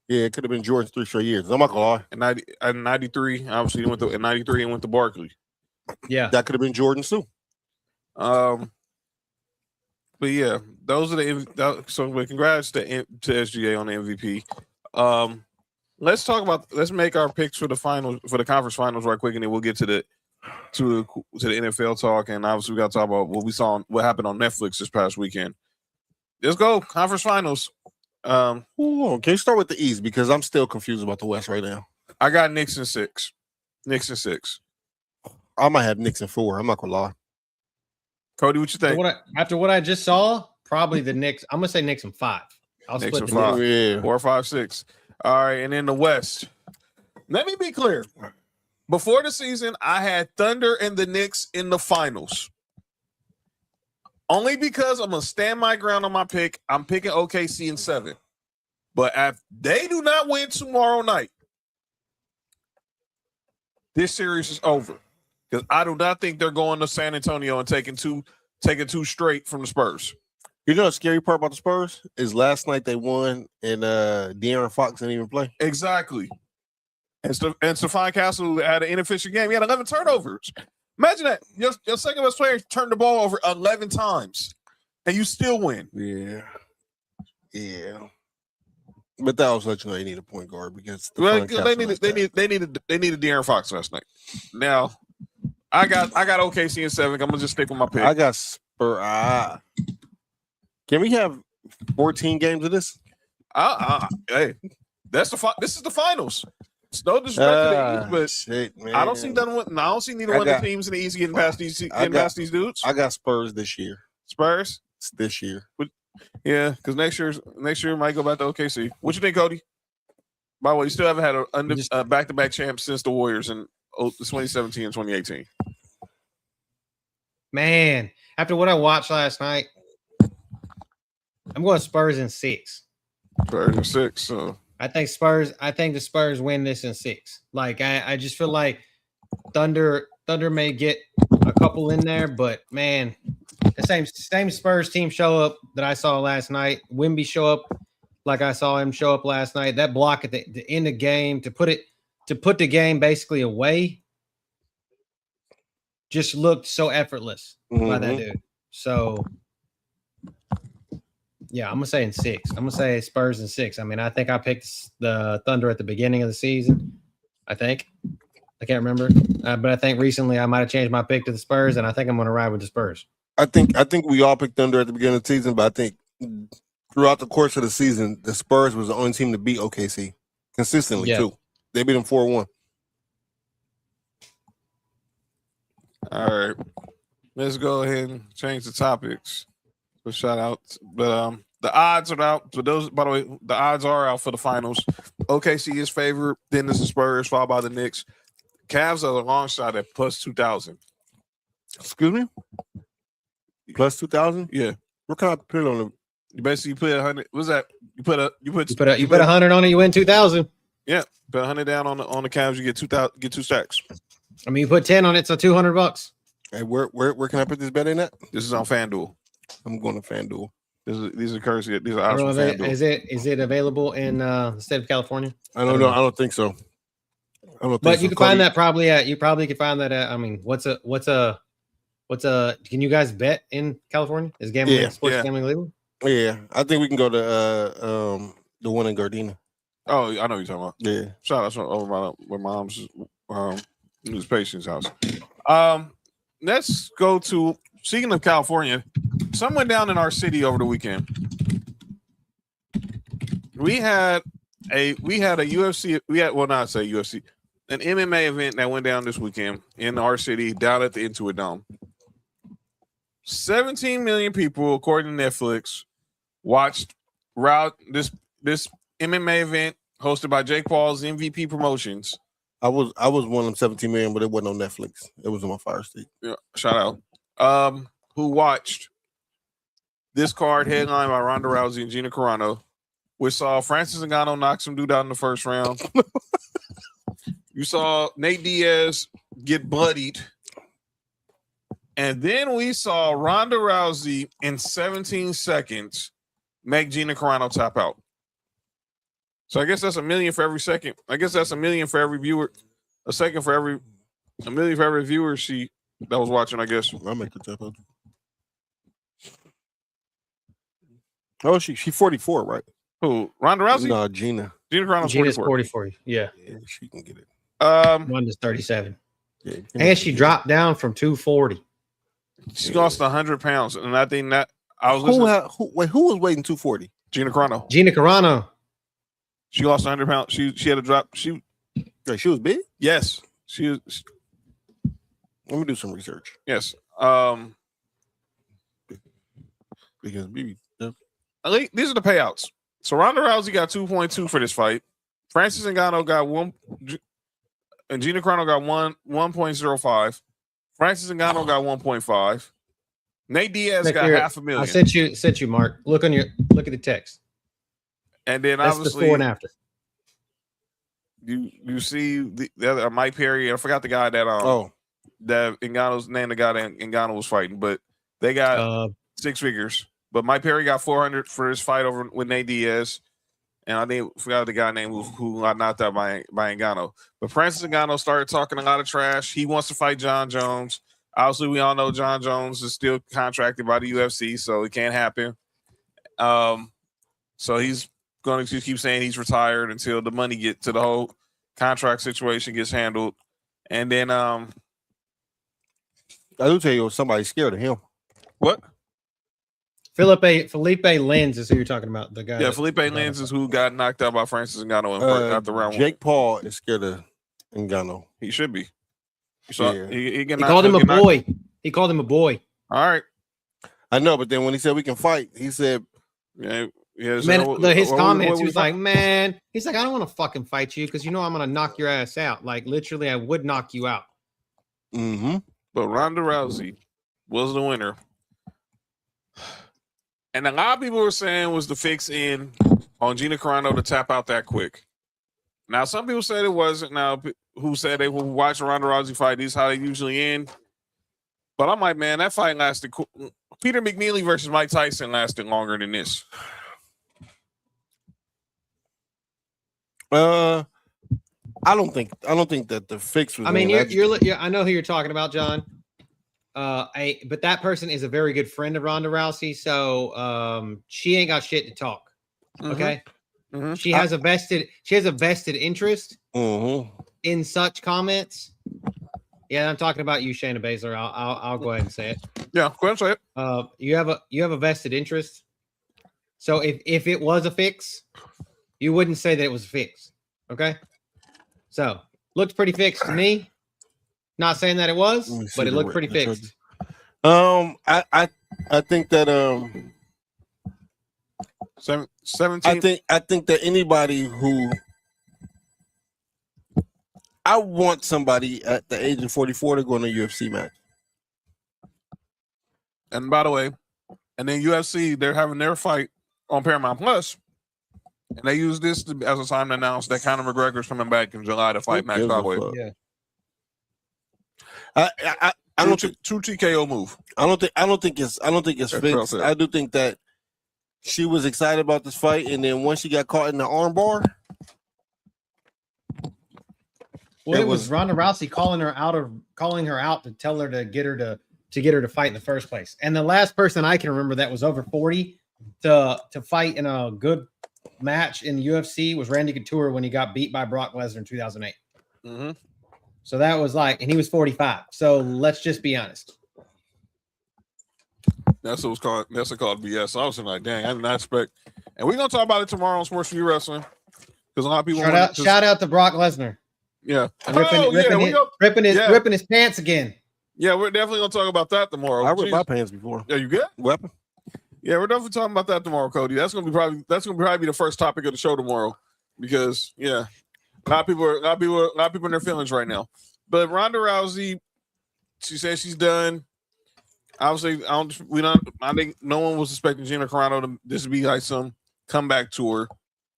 Yeah, it could have been Jordan's 3 straight years. I'm not gonna lie. In 93, obviously he went to 93 and went to Barkley. Yeah, that could have been Jordan too. But yeah, those are so congrats to SGA on the MVP. Let's make our picks for the finals, for the conference finals right quick, and then we'll get to the NFL talk. And obviously we got to talk about what happened on Netflix this past weekend. Let's go conference finals. Can you start with the East because I'm still confused about the West right now. I got Knicks in 6. I might have Knicks in 4. I'm not gonna lie. Cody, what you think? After what I just saw, probably the Knicks. I'm gonna say Knicks in 5. I'll Knicks split in the 5. Yeah. 4, 5, 6. All right, and in the West, let me be clear. Before the season, I had Thunder and the Knicks in the finals. Only because I'm going to stand my ground on my pick. I'm picking OKC in 7. But if they do not win tomorrow night, this series is over. Because I do not think they're going to San Antonio and taking two straight from the Spurs. You know the scary part about the Spurs is last night they won and De'Aaron Fox didn't even play. Exactly. And Stephon Castle had an inefficient game. He had 11 turnovers. Imagine that. Your second best player turned the ball over 11 times, and you still win. Yeah. But that also lets you know they need a point guard because Well, they needed De'Aaron Fox last night. Now, I got OKC in 7. I'm gonna just stick with my pick. I got Spurs. Can we have 14 games of this? Hey, this is the finals. It's no disrespect to the East, but shit, man. I don't see neither one of the teams in the East getting past these dudes. I got Spurs this year. Spurs this year. Yeah, because next year might go back to OKC. What you think, Cody? By the way, you still haven't had a back-to-back champ since the Warriors in 2017 and 2018. Man, after what I watched last night, I'm going Spurs in 6. Spurs in 6. So I think the Spurs win this in 6. Like I just feel like Thunder may get a couple in there, but man, the same Spurs team show up that I saw last night. Wemby show up like I saw him show up last night. That block at the end of the game to put the game basically away just looked so effortless by that dude. So yeah, I'm gonna say in 6. I'm gonna say Spurs in 6. I mean, I think I picked the Thunder at the beginning of the season. I can't remember, but I think recently I might have changed my pick to the Spurs, and I think I'm gonna ride with the Spurs. I think we all picked Thunder at the beginning of the season, but I think throughout the course of the season, the Spurs was the only team to beat OKC consistently too. They beat them 4-1. all right, let's go ahead and change the topics. So shout out, but the odds are out. For those, by the way, the odds are out for the finals. OKC is favored. Then there's the Spurs, followed by the Knicks. Cavs are a long shot at plus 2,000. Excuse me. Plus 2,000? Yeah. What kind of put on them? You basically put 100. What's that? You put 100 on it, you win 2,000. Yeah, put 100 down on the Cavs, you get 2,000, get 2 stacks. I mean, you put 10 on it, so $200. Hey, where can I put this bet in at? This is on FanDuel. I'm going to FanDuel. These are currency. These are odds from FanDuel. Is it available in the state of California? I don't know. I don't think so. But you can find that probably at. You probably can find that at. I mean, what's a? Can you guys bet in California? Is gambling sports gambling legal? Yeah, I think we can go to the one in Gardena. Oh, I know what you're talking about. Yeah, shout out over my mom's news patient's house. Let's go to. Speaking of California, someone down in our city over the weekend. We had a UFC. An MMA event that went down this weekend in our city down at the Intuit Dome. 17 million people, according to Netflix, watched this MMA event hosted by Jake Paul's MVP Promotions. I was one of them 17 million, but it wasn't on Netflix. It was on my Fire Stick. Yeah, shout out. Who watched this card headlined by Ronda Rousey and Gina Carano, which saw Francis Ngannou knock some dude out in the first round. You saw Nate Diaz get bloodied. And then we saw Ronda Rousey in 17 seconds make Gina Carano tap out. So I guess that's $1 million for every second. I guess that's $1 million for every viewer. $1 million for every viewer that was watching, I guess. I'll make the tap out. Oh, she 44, right? Who? Ronda Rousey? No, Gina. Gina Carano's 44. Yeah, she can get it. One is 37. Yeah, and she dropped down from 240. She lost 100 pounds, and I think that I was who was weighing 240? Gina Carano. She lost 100 pounds. She had a drop. She was big. Yes, she was. Let me do some research. Yes. Because these are the payouts. So Ronda Rousey got 2.2 for this fight. Francis Ngannou got 1, and Gina Carano got 1.05. Francis Ngannou got 1.5. Nate Diaz got $500,000. I sent you, Mark. Look at the text. And then that's obviously before and after. You see the other Mike Perry. I forgot the guy that that Ngannou's name. The guy that Ngannou was fighting, but they got 6 figures. But Mike Perry got 400 for his fight over with Nate Diaz. And I forgot the guy named who got knocked out by Ngannou. But Francis Ngannou started talking a lot of trash. He wants to fight John Jones. Obviously, we all know John Jones is still contracted by the UFC, so it can't happen. So he's going to keep saying he's retired until the money gets to the whole contract situation gets handled. And then I do tell you, somebody's scared of him. what? Felipe Lenz is who you're talking about. The guy. Yeah, Felipe Lenz is who got knocked out by Francis Ngannou after round Jake Paul is scared of Ngannou. He should be. So Yeah. He called him a boy. He called him a boy. All right. I know, but then when he said we can fight, he said, Yeah. Man, his comments, he was like, man, he's like, I don't want to fucking fight you because you know I'm going to knock your ass out. Like, literally, I would knock you out. mm-hmm. But Ronda Rousey was the winner. And a lot of people were saying was the fix in on Gina Carano to tap out that quick. Now, some people said it wasn't. Now, who said they will watch Ronda Rousey fight? This is how they usually end. But I'm like, man, that fight lasted. Peter McNeely versus Mike Tyson lasted longer than this. I don't think that the fix was. I mean, you're I know who you're talking about, John. But that person is a very good friend of Ronda Rousey, so she ain't got shit to talk. Okay, Mm-hmm. she has a vested interest in such comments. Yeah, I'm talking about you, Shayna Baszler. I'll go ahead and say it. Yeah, go ahead and say it. You have a vested interest. So if it was a fix, you wouldn't say that it was a fix. Okay, so looked pretty fixed to me. Not saying that it was, but it looked pretty fixed. I think that 17. I think that anybody who I want somebody at the age of 44 to go in a UFC match. And by the way, and then UFC, they're having their fight on Paramount Plus, and they use this as a time to announce that Conor McGregor's coming back in July to fight Max Holloway. Yeah. I don't think True TKO move. I don't think it's fixed. I do think that she was excited about this fight, and then once she got caught in the armbar, well, it was Ronda Rousey calling her out to tell her to get her to fight in the first place. And the last person I can remember that was over 40 to fight in a good match in the UFC was Randy Couture when he got beat by Brock Lesnar in 2008. Mm-hmm. So that was like, and he was 45. So let's just be honest. That's what was called. That's what called BS. So I was like, dang, I did not expect. And we're gonna talk about it tomorrow on Sports View Wrestling because a lot of people shout out to Brock Lesnar. Yeah, ripping his pants again. Yeah, we're definitely gonna talk about that tomorrow. I ripped my pants before. Yeah, you good? Weapon. Yeah, we're definitely talking about that tomorrow, Cody. That's gonna probably be the first topic of the show tomorrow because a lot of people in their feelings right now. But Ronda Rousey, she says she's done. Obviously, I think no one was expecting Gina Carano to be like some comeback tour.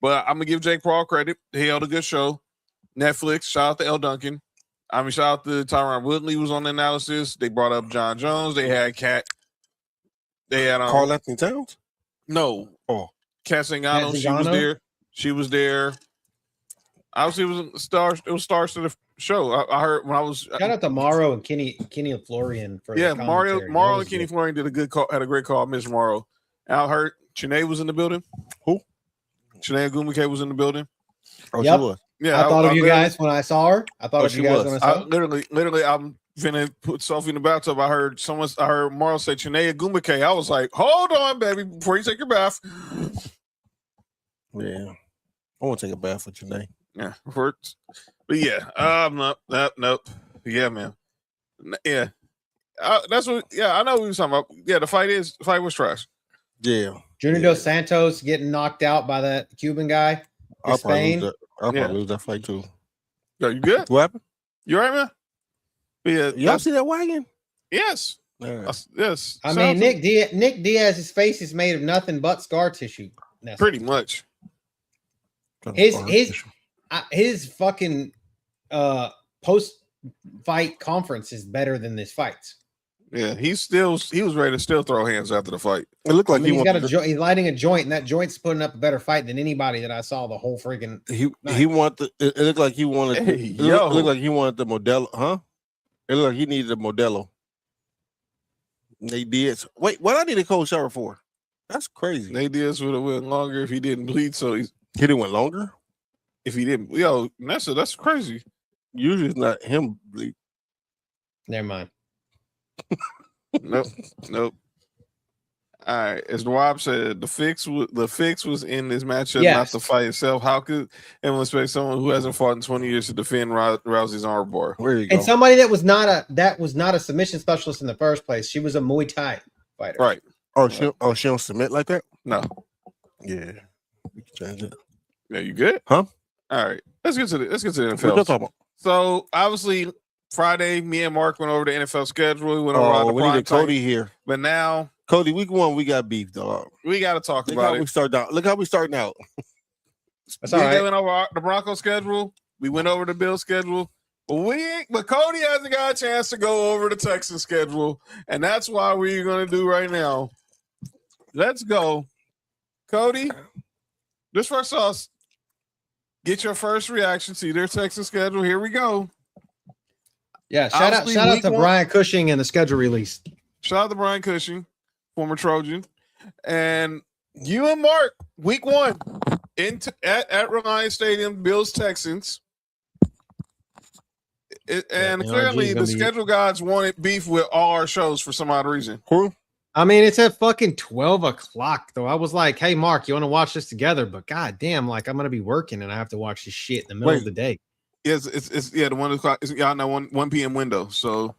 But I'm gonna give Jake Paul credit. He held a good show. Netflix, shout out to L. Duncan. I mean, shout out to Tyron Woodley was on the analysis. They brought up John Jones. They had Kat. They had Carl Anthony Towns. No. Oh, Kat Zingano. She was there. She was there. Obviously, it was stars. It was stars to the show. I heard when I was. Shout out to Morrow and Kenny Florian for Morrow and Kenny Florian did a good call. Had a great call, Miss Morrow. And I heard Chene was in the building. Who? Chene Agumake was in the building. Oh, yep. She was. Yeah, I thought of you guys when I saw her. I thought of you guys when I saw her. Literally, I'm finna put Sophie in the bathtub. I heard Morrow say Chene Agumake. I was like, hold on, baby, before you take your bath. Yeah, I want to take a bath with Chene. Yeah, but yeah, nope. Yeah, man. Yeah, that's what. Yeah, I know what we were talking about. Yeah, the fight was trash. Yeah, Junior Dos Santos getting knocked out by that Cuban guy. I'll probably lose that fight too. Yo, you good? What happened? You all right, man? Yeah, y'all see that wagon? Yes. Yes. I mean, Nick Diaz's face is made of nothing but scar tissue. Pretty much. His fucking post fight conference is better than this fight. Yeah, he was ready to still throw hands after the fight. It looked like he's lighting a joint, and that joint's putting up a better fight than anybody that I saw the whole freaking. It looked like he wanted. It looked like he wanted the Modelo, huh? It looked like he needed a Modelo. They did. Wait, what I need a cold shower for? That's crazy. Nate Diaz would have went longer if he didn't bleed. So He didn't went longer. if he didn't, yo, that's crazy. Usually it's not him bleed. Never mind. Nope. All right, as Rob said, the fix was in this matchup, not the fight itself. How could anyone expect someone who hasn't fought in 20 years to defend Rousey's armbar? Where you go? And somebody that was not a submission specialist in the first place. She was a Muay Thai fighter. Right. She don't submit like that? No. Yeah. We can change it. Yeah, you good? Huh? All right. Let's get to the What you NFL. talking about? So obviously Friday, me and Mark went over the NFL schedule. We went over We needed Cody here. But now Cody, week 1, we got beef, dog. we got to talk Look about how it. we start out. Look how we starting out. That's all right. We went over the Broncos schedule. We went over the Bills schedule. But Cody hasn't got a chance to go over the Texans schedule, and that's why we're going to do right now. Let's go, Cody. This first us. Get your first reaction. See their Texans schedule. Here we go. Yeah, shout out to Brian Cushing and the schedule release. Shout out to Brian Cushing, former Trojan, and you and Mark. Week 1 at Reliance Stadium, Bills Texans. Clearly, the schedule gods wanted beef with all our shows for some odd reason. Who? I mean, it's at fucking 12 o'clock, though. I was like, hey, Mark, you want to watch this together? But goddamn, like, I'm going to be working and I have to watch this shit in the middle of the day. Yes, it's the 1 o'clock. Y'all know 1 p.m. window. So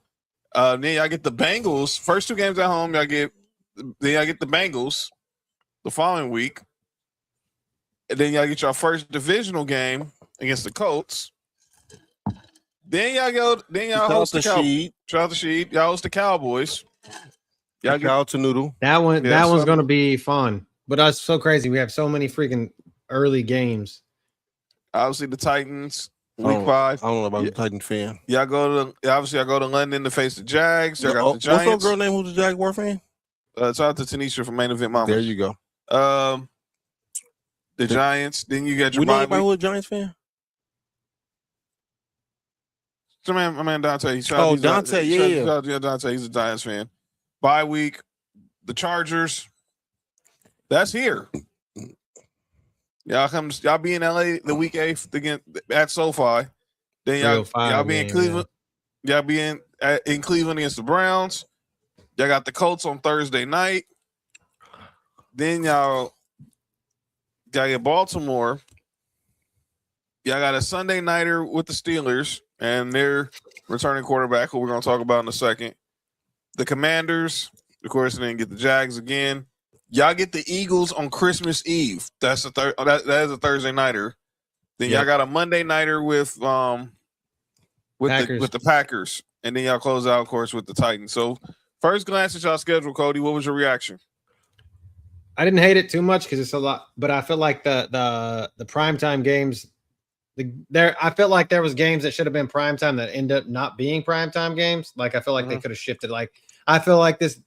then y'all get the Bengals. First 2 games at home, y'all get the Bengals the following week. And then y'all get your first divisional game against the Colts. Then y'all host the Sheed. Shout out to Sheed. Y'all host the Cowboys. Y'all get out to Noodle. That one's gonna be fun. But that's so crazy. We have so many freaking early games. Obviously, the Titans, week 5. I don't know about the Titan fan. Y'all go to London to face the Jags. Y'all got the Giants. What's that girl name who's the Jaguar fan? Shout out to Tanisha from Main Event Mama. There you go. The Giants. Then you got your we know anybody who a Giants fan? So my man Dante. Dante, yeah. Dante, he's a Giants fan. Bye week, the Chargers. That's here. Y'all be in LA the week 8th again at SoFi. Then y'all be in Cleveland. Yeah. Y'all be in Cleveland against the Browns. Y'all got the Colts on Thursday night. Then y'all get Baltimore. Y'all got a Sunday nighter with the Steelers and their returning quarterback, who we're going to talk about in a second. The Commanders, of course, and then get the Jags again. Y'all get the Eagles on Christmas Eve. That's that is a Thursday nighter. Then y'all got a Monday nighter with the Packers, and then y'all close out, of course, with the Titans. So, first glance at y'all schedule, Cody, what was your reaction? I didn't hate it too much because it's a lot, but I feel like the primetime games. I felt like there was games that should have been primetime that end up not being primetime games. Like I feel like they could have shifted. Like I feel like this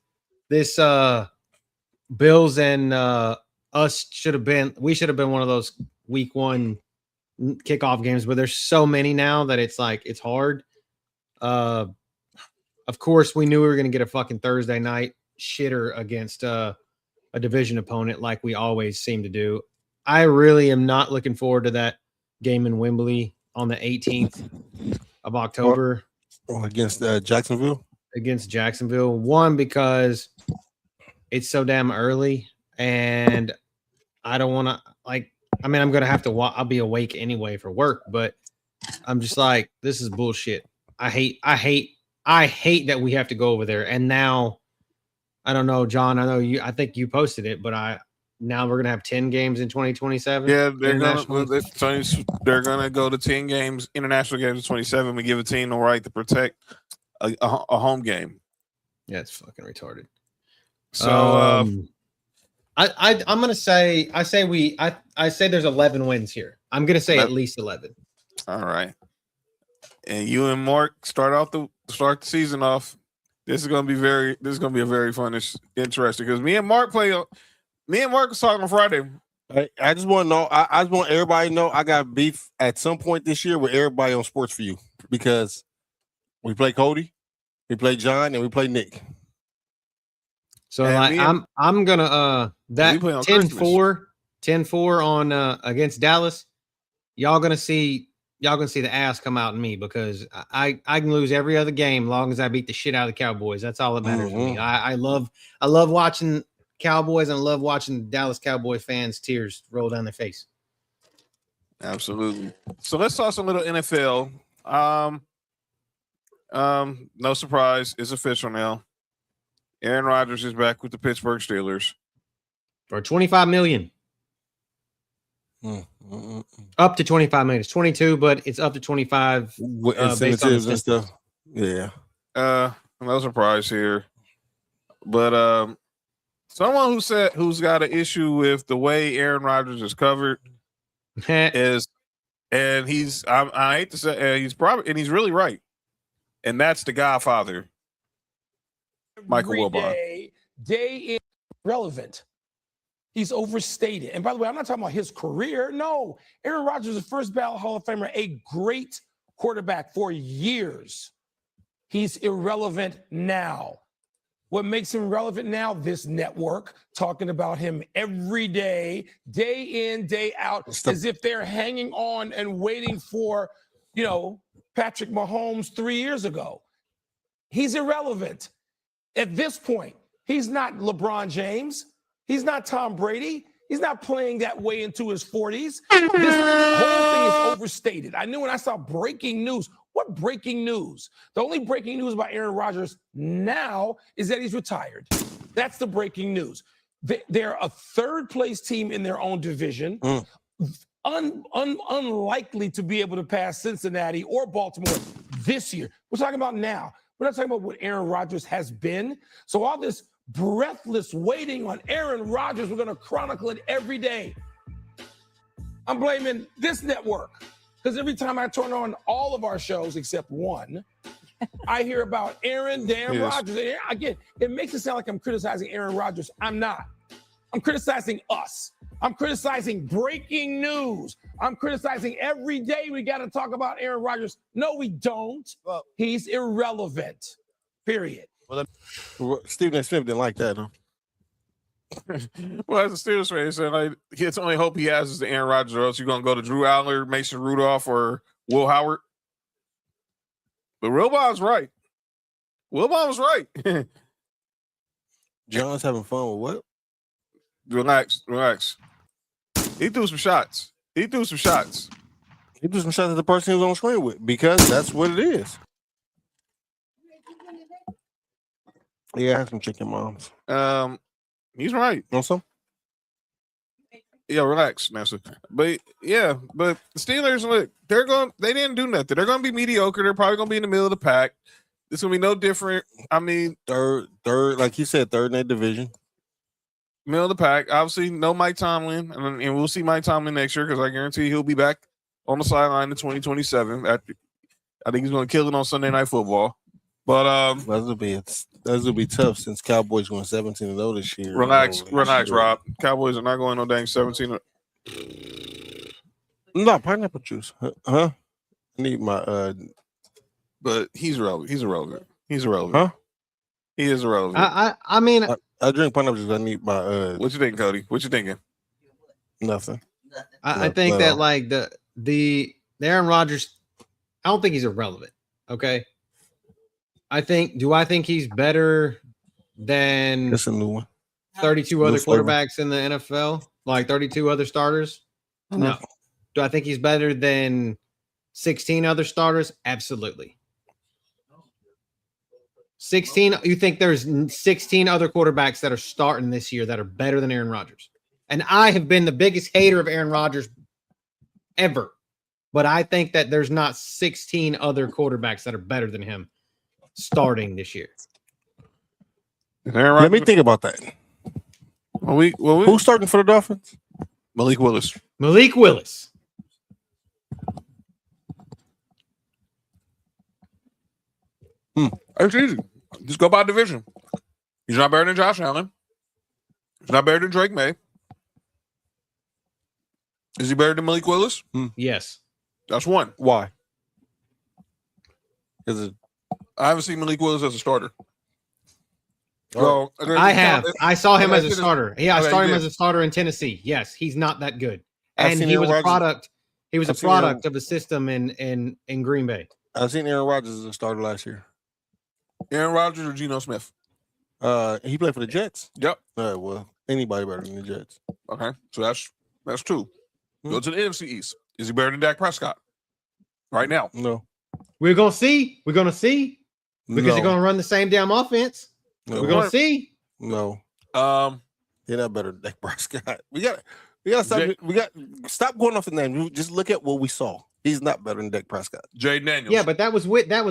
Bills and us should have been one of those week 1 kickoff games, but there's so many now that it's like it's hard. Of course, we knew we were going to get a fucking Thursday night shitter against a division opponent like we always seem to do. I really am not looking forward to that game in Wembley on the 18th of October. Against Jacksonville? Against Jacksonville. One, because it's so damn early, and I don't want to, I'm going to have to I'll be awake anyway for work, but I'm just like, this is bullshit. I hate that we have to go over there. And now, I don't know, John, I think you posted it, but now we're gonna have 10 games in 2027. Yeah, they're gonna go to 10 games, international games in 27. We give a team the right to protect a home game. Yeah, it's fucking retarded. So I'm gonna say I say there's 11 wins here. I'm gonna say at least 11. All right. And you and Mark start the season off. This is gonna be a very fun, interesting because me and Mark was talking on Friday. I just want to know. I just want everybody to know I got beef at some point this year with everybody on Sports for You because we play Cody, we play John, and we play Nick. So And like me and- I'm gonna that We play on 10-4 on against Dallas. Y'all gonna see the ass come out in me because I can lose every other game long as I beat the shit out of the Cowboys. That's all that matters to me. I love watching Cowboys and I love watching Dallas Cowboys fans tears roll down their face. Absolutely. So let's talk some little NFL. No surprise, it's official now. Aaron Rodgers is back with the Pittsburgh Steelers For $25 million. Up to 25 million. It's 22, but it's up to 25 based on incentives and stuff. Yeah. No surprise here. But someone who's got an issue with the way Aaron Rodgers is covered is, and I hate to say, he's really right, and that's the Godfather, Michael Wilbon. Day in relevant. He's overstated. And by the way, I'm not talking about his career. No, Aaron Rodgers is the first ballot Hall of Famer, a great quarterback for years. He's irrelevant now. What makes him relevant now? This network talking about him every day in, day out, as if they're hanging on and waiting for, Patrick Mahomes 3 years ago. He's irrelevant. At this point, he's not LeBron James. He's not Tom Brady. He's not playing that way into his 40s. This whole thing is overstated. I knew when I saw breaking news. What breaking news? The only breaking news about Aaron Rodgers now is that he's retired. That's the breaking news. They're a third-place team in their own division. Unlikely to be able to pass Cincinnati or Baltimore this year. We're talking about now. We're not talking about what Aaron Rodgers has been. So all this breathless waiting on Aaron Rodgers, we're going to chronicle it every day. I'm blaming this network because every time I turn on all of our shows except one, I hear about Aaron Rodgers. And again, it makes it sound like I'm criticizing Aaron Rodgers. I'm not. I'm criticizing us. I'm criticizing breaking news. I'm criticizing every day we got to talk about Aaron Rodgers. No, we don't. Well, he's irrelevant, period. Well, Stephen A. Smith didn't like that, huh? Well, as a Steelers fan, he said, like, it's the only hope he has is the Aaron Rodgers, or else you're going to go to Drew Aller, Mason Rudolph, or Will Howard. But Wilbon's right. Wilbon was right. John's having fun with what? Relax. He threw some shots. He threw some shots at the person he was on screen with because that's what it is. Yeah, I have some chicken moms. He's right. Want some? Yeah, relax, Nessa. But the Steelers, look, they didn't do nothing. They're gonna be mediocre. They're probably gonna be in the middle of the pack. It's gonna be no different. I mean, third, like you said, third in that division. Middle of the pack. Obviously, no Mike Tomlin, and we'll see Mike Tomlin next year because I guarantee he'll be back on the sideline in 2027. I think he's gonna kill it on Sunday Night Football. But that'll be tough since Cowboys going 17-0 this year. Relax, Rob. Cowboys are not going no dang 17. No, pineapple juice. Huh? I need my But he's irrelevant. Huh? He is irrelevant. I mean, I drink pineapple juice. I need my What you think, Cody? What you thinking? Nothing. I think that like the Aaron Rodgers, I don't think he's irrelevant. Okay. I think he's better than That's a new one. 32 other quarterbacks in the NFL, like 32 other starters? No. Do I think he's better than 16 other starters? Absolutely. 16. You think there's 16 other quarterbacks that are starting this year that are better than Aaron Rodgers? And I have been the biggest hater of Aaron Rodgers ever. But I think that there's not 16 other quarterbacks that are better than him starting this year. Let me think about that. Who's starting for the Dolphins? Malik Willis. It's easy. Just go by division. He's not better than Josh Allen. He's not better than Drake May. Is he better than Malik Willis? Yes. That's one. Why? Because I haven't seen Malik Willis as a starter. Well, I have. I saw him as a starter. Yeah, I Okay, saw him yeah. as a starter in Tennessee. Yes, he's not that good, I've and seen he Aaron was a Rodgers. product. He was a I've seen Aaron- product of the system in Green Bay. I've seen Aaron Rodgers as a starter last year. Aaron Rodgers or Geno Smith? He played for the Jets. Yep. Well, anybody better than the Jets. Okay, so that's two. Hmm. Go to the NFC East. Is he better than Dak Prescott right now? No. We're gonna see. We're gonna see because no. they're gonna run the same damn offense. No. We're gonna see. No. Um, They're not better than Dak Prescott. We got stop going off the name. Just look at what we saw. He's not better than Dak Prescott. Jaden Daniels. Yeah, but that was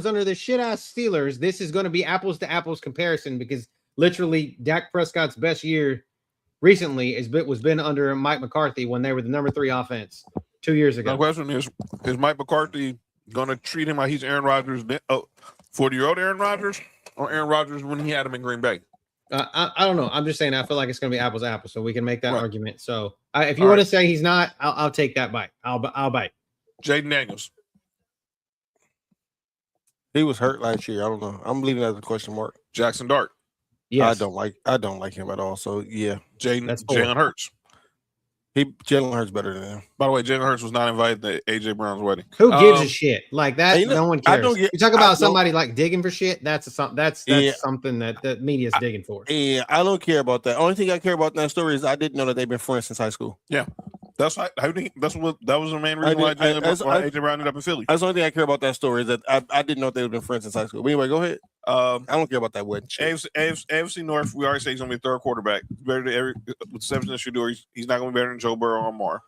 under the shit ass Steelers. This is going to be apples to apples comparison because literally Dak Prescott's best year recently was been under Mike McCarthy when they were the number 3 offense 2 years ago. My question is Mike McCarthy going to treat him like he's Aaron Rodgers, 40-year-old Aaron Rodgers, or Aaron Rodgers when he had him in Green Bay? I don't know. I'm just saying I feel like it's going to be apples to apples, so we can make that Right. argument. So if you want to say he's not, I'll take that bite. I'll bite. Jaden Daniels. He was hurt last year. I don't know. I'm leaving that as a question mark. Jackson Dart. Yes. I don't like him at all. So yeah, That's four. Jalen Hurts. Jalen Hurts better than him. By the way, Jalen Hurts was not invited to AJ Brown's wedding. Who gives a shit like that? you know, No one I cares. don't get- you talk I about don't- somebody like digging for shit. That's Yeah. something that the media's digging for. Yeah, I don't care about that. Only thing I care about in that story is I didn't know that they've been friends since high school. That was the main reason why AJ Brown ended up in Philly. That's the only thing I care about that story is that I didn't know they've been friends since high school. But anyway, go ahead. I don't care about that wedding shit. AFC North, we already say he's going to be third quarterback. He's better than with Simpson and Shador. He's not going to be better than Joe Burrow or Mar.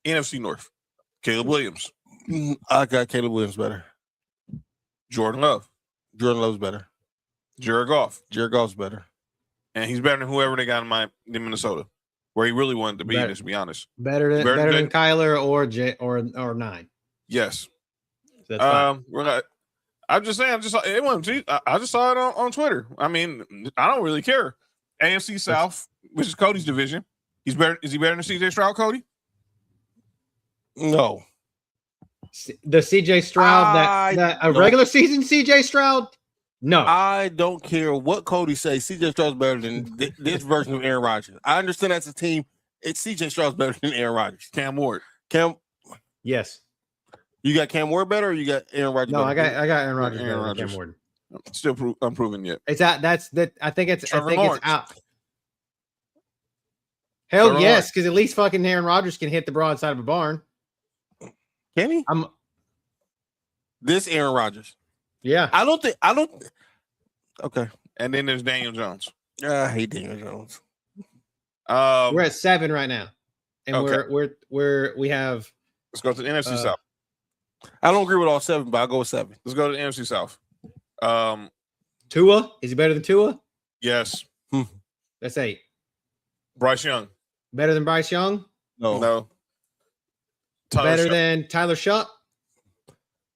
NFC North, Caleb Williams. I got Caleb Williams better. Jordan Love. Jordan Love's better. Jared Goff. Jared Goff's better. And he's better than whoever they got in Minnesota, where he really wanted to be, Better. let's be honest. Better than Kyler or 9. Yes. That's fine. We're not. I'm just saying. I just saw it on Twitter. I mean, I don't really care. AFC South, which is Cody's division. He's better. Is he better than CJ Stroud, Cody? No. The CJ Stroud that a regular season CJ Stroud. No, I don't care what Cody says. CJ Stroud's better than this version of Aaron Rodgers. I understand that's a team. It's CJ Stroud's better than Aaron Rodgers. Cam Ward. yes. You got Cam Ward better, or you got Aaron Rodgers? No, better? I got Aaron Rodgers. Aaron better than Rodgers. Cam Ward. Still unproven yet. It's out. That's that. I think it's Lawrence. out. Hell Trevor yes, Lawrence. because at least fucking Aaron Rodgers can hit the broadside of a barn. Can he? This Aaron Rodgers. Yeah. I don't. Okay. And then there's Daniel Jones. I hate Daniel Jones. We're at 7 right now, and Okay. we have. Let's go to the NFC South. I don't agree with all 7, but I'll go with 7. Let's go to the NFC South. Tua. Is he better than Tua? Yes. That's 8. Bryce Young. Better than Bryce Young? No. Tyler Better Shuck. than Tyler Shuck?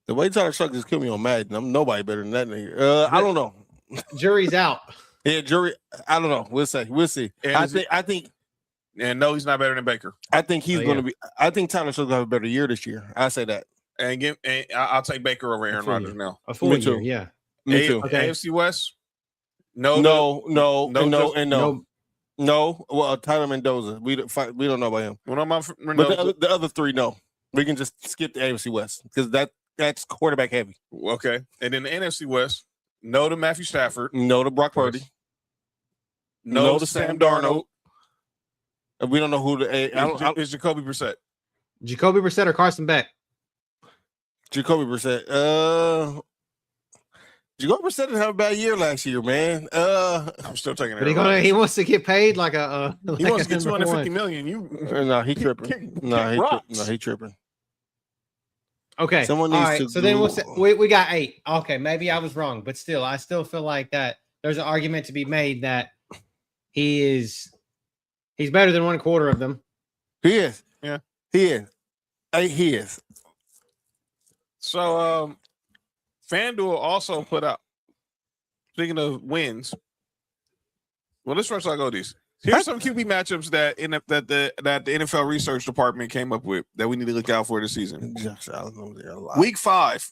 The way Tyler Shuck just killed me on Madden, I'm nobody better than that nigga. I don't know. Jury's out. Yeah, jury. I don't know. We'll see. And I think And no, he's not better than Baker. I think he's going to be. I think Tyler Shuck's going to have a better year this year. I say that. And I'll take Baker over Aaron Rodgers now. A full Me year, too. yeah. Me too. Okay. AFC West. No. No. Well, Tyler Mendoza. We don't know about him. Well, no, But the other 3, no. We can just skip the AFC West because that's quarterback heavy. okay. And then the NFC West. No to Matthew Stafford. No to Brock Purdy. No to Sam Darnold. We don't know who the. It's Jacoby Brissett. Jacoby Brissett or Carson Beck? Jacoby Brissett. Jacoby Brissett didn't have a bad year last year, man. I'm still taking it. But he wants to get paid like a. He wants to get $250 million. No, he tripping. He tripping. Okay. Someone all needs right. to So then go- we'll say we got 8. Okay, maybe I was wrong, but still, I still feel like that there's an argument to be made that he's better than 1/4 of them. He is. Yeah. He is. He is. So FanDuel also put out, speaking of wins. Well, let's first go these. Here's some QB matchups that the NFL research department came up with that we need to look out for this season. Week 5,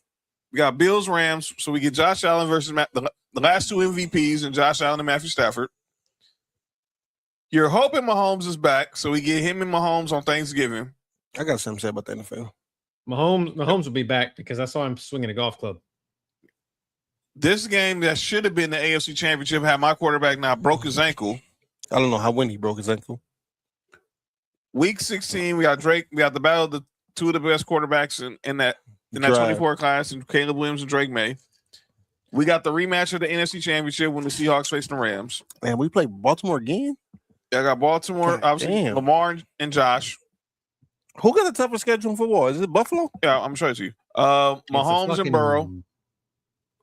We got Bills, Rams. So we get Josh Allen versus the last two MVPs and Josh Allen and Matthew Stafford. You're hoping Mahomes is back, so we get him and Mahomes on Thanksgiving. I got something to say about the NFL. Mahomes will be back because I saw him swinging a golf club. This game that should have been the AFC Championship had my quarterback now broke his ankle. I don't know when he broke his ankle. Week 16, we got Drake. We got the battle of the two of the best quarterbacks in that 24 class, and Caleb Williams and Drake May. We got the rematch of the NFC Championship when the Seahawks faced the Rams. Man, we play Baltimore again? I got Baltimore, God obviously, damn. Lamar and Josh. Who got the toughest schedule in football? Is it Buffalo? Yeah, I'm showing it to you. Mahomes and Burrow.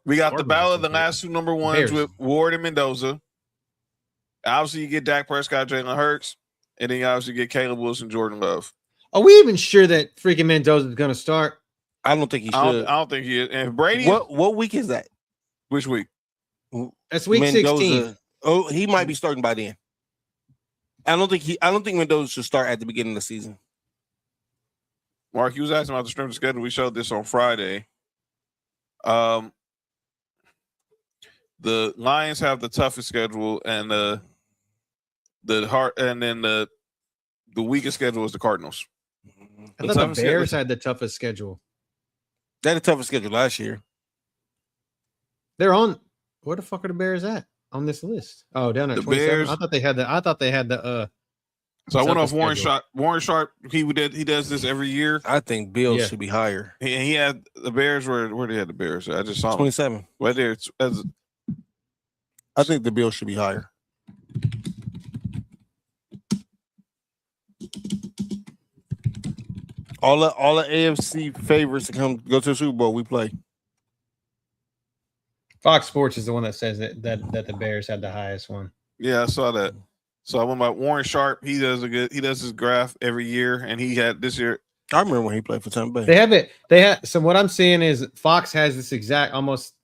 We got the battle of the last two number ones with Ward and Mendoza. Obviously, you get Dak Prescott, Jalen Hurts, and then you obviously get Caleb Wilson, Jordan Love. Are we even sure that freaking Mendoza is going to start? I don't think he should. I don't think he is. And Brady, what week is that? which week? That's week 16. Oh, he might be starting by then. I don't think Mendoza should start at the beginning of the season. Mark, you was asking about the strength of schedule. We showed this on Friday. The Lions have the toughest schedule, and the weakest schedule is the Cardinals. I thought the Bears had the toughest schedule. They had the toughest schedule last year. They're on. Where the fuck are the Bears at on this list? Oh, down at 27. Bears. I thought they had the. So I went off Warren Sharp. Warren Sharp, he does this every year. I think Bills should be higher. He had the Bears. Where they had the Bears? I just saw 27. Right there. I think the Bills should be higher. All the AFC favorites to go to the Super Bowl, we play. Fox Sports is the one that says that the Bears had the highest one. Yeah, I saw that. So I went by Warren Sharp. He does his graph every year, and he had this year. I remember when he played for Tampa Bay. They have it. So what I'm seeing is Fox has this exact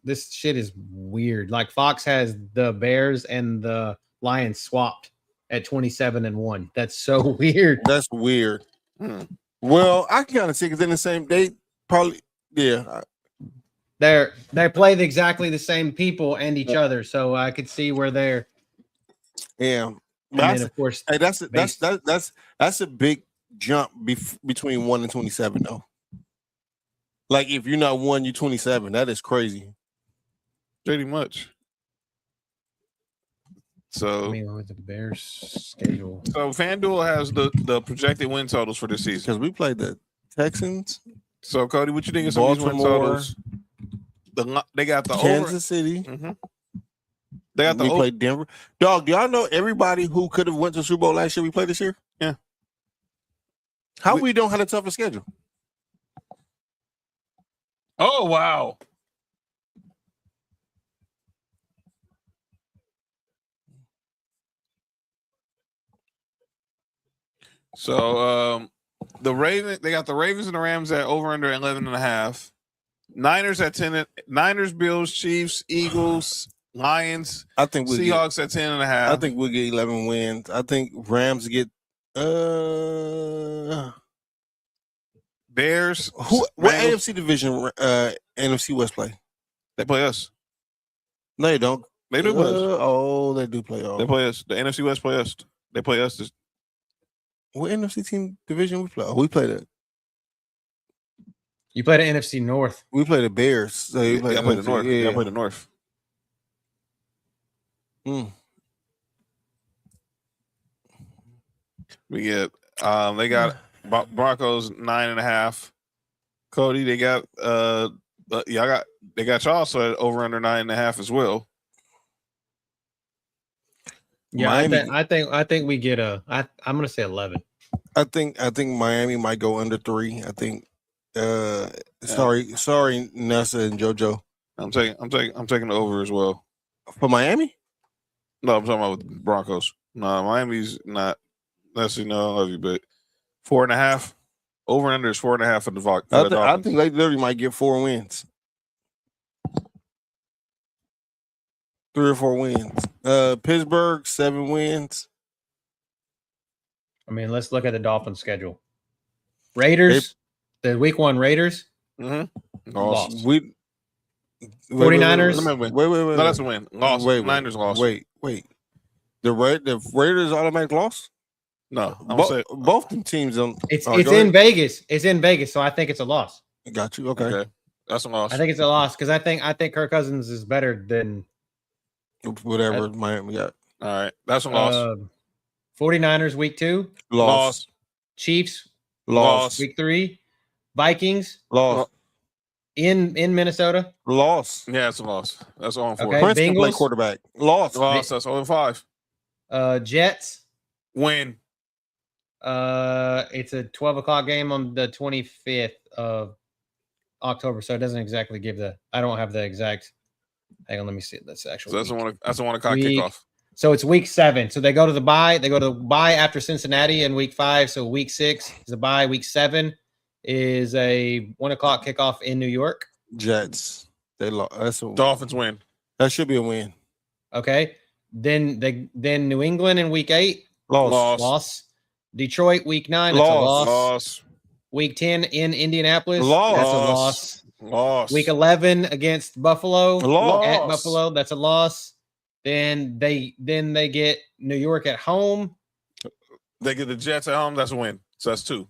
this shit is weird. Like Fox has the Bears and the Lions swapped at 27-1. That's so weird. That's weird. Well, I can kind of see because in the same they probably They play exactly the same people and each other, so I could see where they're. Yeah, and then of course, hey, that's a big jump between 1 and 27 though. Like if you're not 1, you're 27. That is crazy. Pretty much. So I mean, with the Bears schedule. So FanDuel has the projected win totals for this season because we played the Texans. So Cody, what you think of some of these win totals? They got the Kansas City. Mm-hmm. They got we played Denver. Dog, do y'all know everybody who could have went to Super Bowl last year? We played this year. Yeah. How we don't have a tougher schedule? Oh wow. So they got the Ravens and the Rams at over under 11.5. Niners at 10. Niners, Bills, Chiefs, Eagles, Lions. I think Seahawks at 10.5. I think we'll get 11 wins. I think Rams get Bears. What AFC division NFC West play? They play us. No, they don't. They do play us. Oh, they do play us. They play us. The NFC West play us. They play us. What NFC team division we play? Oh, we played it. You played the NFC North. We played the Bears. So I played the North. Yeah, I played the North. We get they got Broncos 9.5. Cody, they got they got y'all so over under 9.5 as well. Yeah, I think we get I'm gonna say 11. I think Miami might go under 3. I think sorry Nessa and JoJo. I'm taking the over as well. For Miami? No, I'm talking about with Broncos. No, Miami's not. Leslie, no, I love you, but 4.5. Over and under is 4.5 for the Dolphins. I think they literally might get 4 wins. 3 or 4 wins. Pittsburgh, 7 wins. I mean, let's look at the Dolphins schedule. Raiders, the week 1 Raiders. Mm-hmm. Lost. 49ers. Wait. No, that's a win. Lost. Wait. Niners lost. Wait. The Raiders automatic loss. No, I'm saying. Both the teams on. It's go in ahead. Vegas. It's in Vegas, so I think it's a loss. Got you. Okay. Okay, that's a loss. I think it's a loss because I think Kirk Cousins is better than Whatever Miami got. All right, that's a loss. 49ers week 2, Loss. Chiefs Loss. week 3, Vikings Loss. in Minnesota. Loss. Yeah, it's a loss. That's all for. Okay. Prince can play Bengals. quarterback. Loss. Loss. That's 0-5. Jets. Win. It's a 12 o'clock game on the 25th of October, so it doesn't exactly give the. I don't have the exact. Hang on, let me see. That's actual. So that's a 1 o'clock Week- kickoff. So it's week 7. So they go to the bye. They go to the bye after Cincinnati in week 5. So week 6 is the bye. Week 7 is a 1 o'clock kickoff in New York. Jets. They lost. Dolphins win. That should be a win. Okay. Then New England in week 8. Loss. Detroit week 9. That's a loss. Loss. Week 10 in Indianapolis. Loss. That's a loss. Loss. Week 11 against Buffalo. Loss. At Buffalo. That's a loss. Then they get New York at home. They get the Jets at home. That's a win. So that's 2.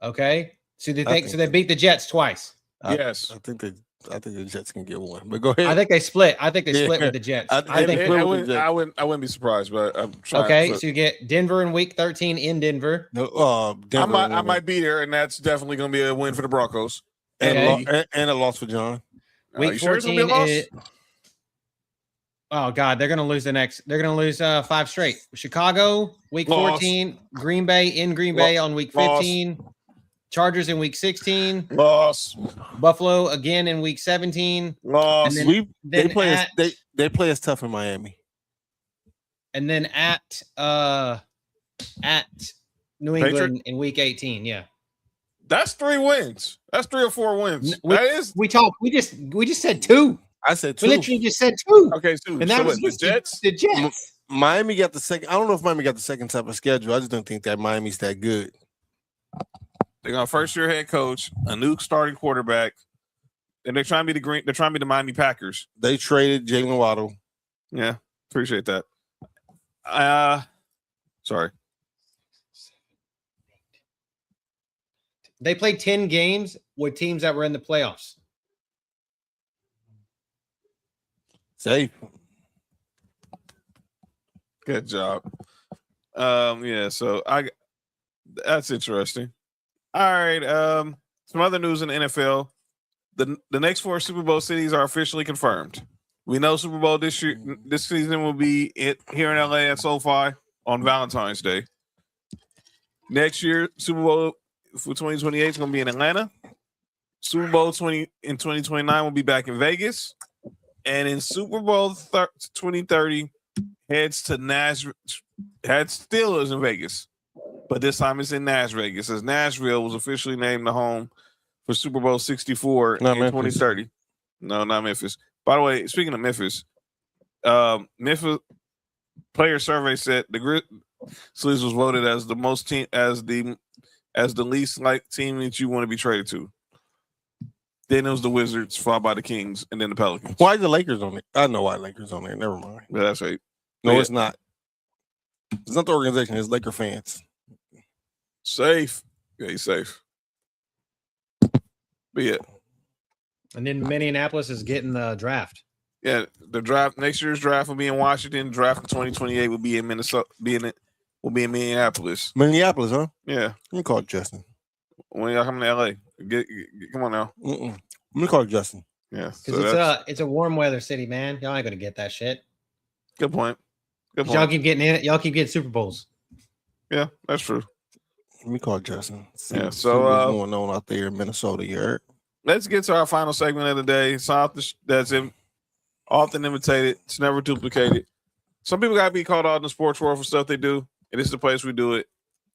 Okay. So they think they beat the Jets twice. Yes. I think the Jets can get one. But go ahead. I think they split. I think they split with the Jets. I think. split I with the Jets. wouldn't be surprised, but I'm trying. Okay, to, so you get Denver in week 13 in Denver. Denver I might be there, and that's definitely going to be a win for the Broncos. and, Okay. and a loss for John. Week you sure it's 14 gonna be a loss? Oh God, they're gonna lose They're gonna lose 5 straight. Chicago, week Loss. 14, Green Bay in Green Bay on week 15, Chargers in week 16, Loss. Buffalo again in week 17, Loss. And then- They play us tough in Miami. and then at New England in week 18. Yeah. That's 3 wins. That's 3 or 4 wins. We just said 2. I said We 2. literally just said 2. Okay, so, And that so was what, the Jets. The Jets. Miami got the second. I don't know if Miami got the second type of schedule. I just don't think that Miami's that good. They got a first-year head coach, a new starting quarterback, and they're trying to be the Miami Packers. They traded Jalen Waddle. Yeah, appreciate that. Sorry. They played 10 games with teams that were in the playoffs. Safe. Good job. Yeah, so that's interesting. All right. Some other news in the NFL. The next 4 Super Bowl cities are officially confirmed. We know Super Bowl this season will be here in LA at SoFi on Valentine's Day. Next year, Super Bowl for 2028 is going to be in Atlanta. Super Bowl 2029 will be back in Vegas. And in Super Bowl 2030, heads to Nashville. Still is in Vegas, but this time it's in Vegas, as Nashville was officially named the home for Super Bowl 64 in 2030. No, not Memphis. By the way, speaking of Memphis, Memphis player survey said the Grizzlies was voted as the most team as the least like team that you want to be traded to. Then it was the Wizards, followed by the Kings, and then the Pelicans. Why are the Lakers on it? I know why Lakers on there. Never mind. Yeah, that's right. No, it's not. It's not the organization. It's Laker fans. Safe. Yeah, he's safe. But yeah. And then Minneapolis is getting the draft. Yeah, the draft next year's draft will be in Washington. Draft in 2028 will be in Minnesota. Will be in Minneapolis. Minneapolis, huh? Yeah. Let me call Justin. When y'all coming to LA, come on now. Let me call Justin. Yeah, because it's a warm weather city, man. Y'all ain't gonna get that shit. Good point. Good point. Y'all keep getting in it. Y'all keep getting Super Bowls. Yeah, that's true. Let me call Justin. Yeah. See So what's going on out there in Minnesota? You heard? Let's get to our final segment of the day. That's often imitated. It's never duplicated. Some people got to be called out in the sports world for stuff they do. And this is the place we do it.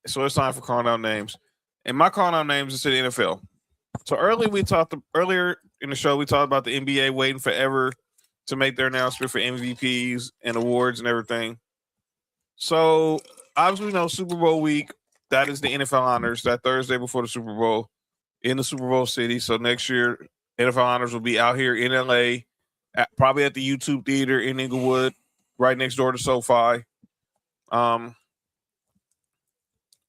So it's time for calling out names. And my calling out names is to the NFL. So earlier in the show, we talked about the NBA waiting forever to make their announcement for MVPs and awards and everything. So obviously we know Super Bowl week, that is the NFL honors, that Thursday before the Super Bowl in the Super Bowl city. So next year NFL Honors will be out here in LA, probably at the YouTube Theater in Inglewood, right next door to SoFi. On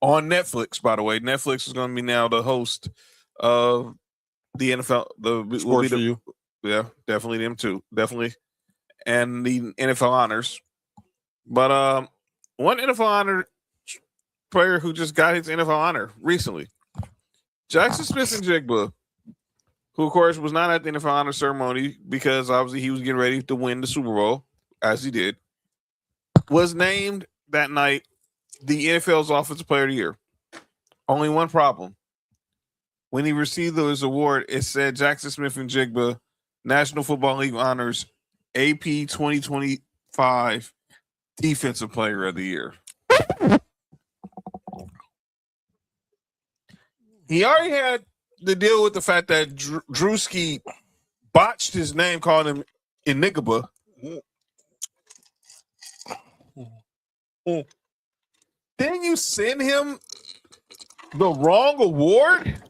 Netflix, by the way. Netflix is going to be now the host of the NFL. Sports for you. Yeah, definitely them too. Definitely. And the NFL Honors. But one NFL Honor player who just got his NFL honor recently, Jackson Smith-Njigba, who, of course, was not at the NFL Honor ceremony because obviously he was getting ready to win the Super Bowl, as he did, was named that night the NFL's Offensive Player of the Year. Only one problem. When he received his award, it said Jackson Smith-Njigba, National Football League Honors, AP 2025 Defensive Player of the Year. He already had to deal with the fact that Drewski botched his name, calling him Enigaba. Then you send him the wrong award?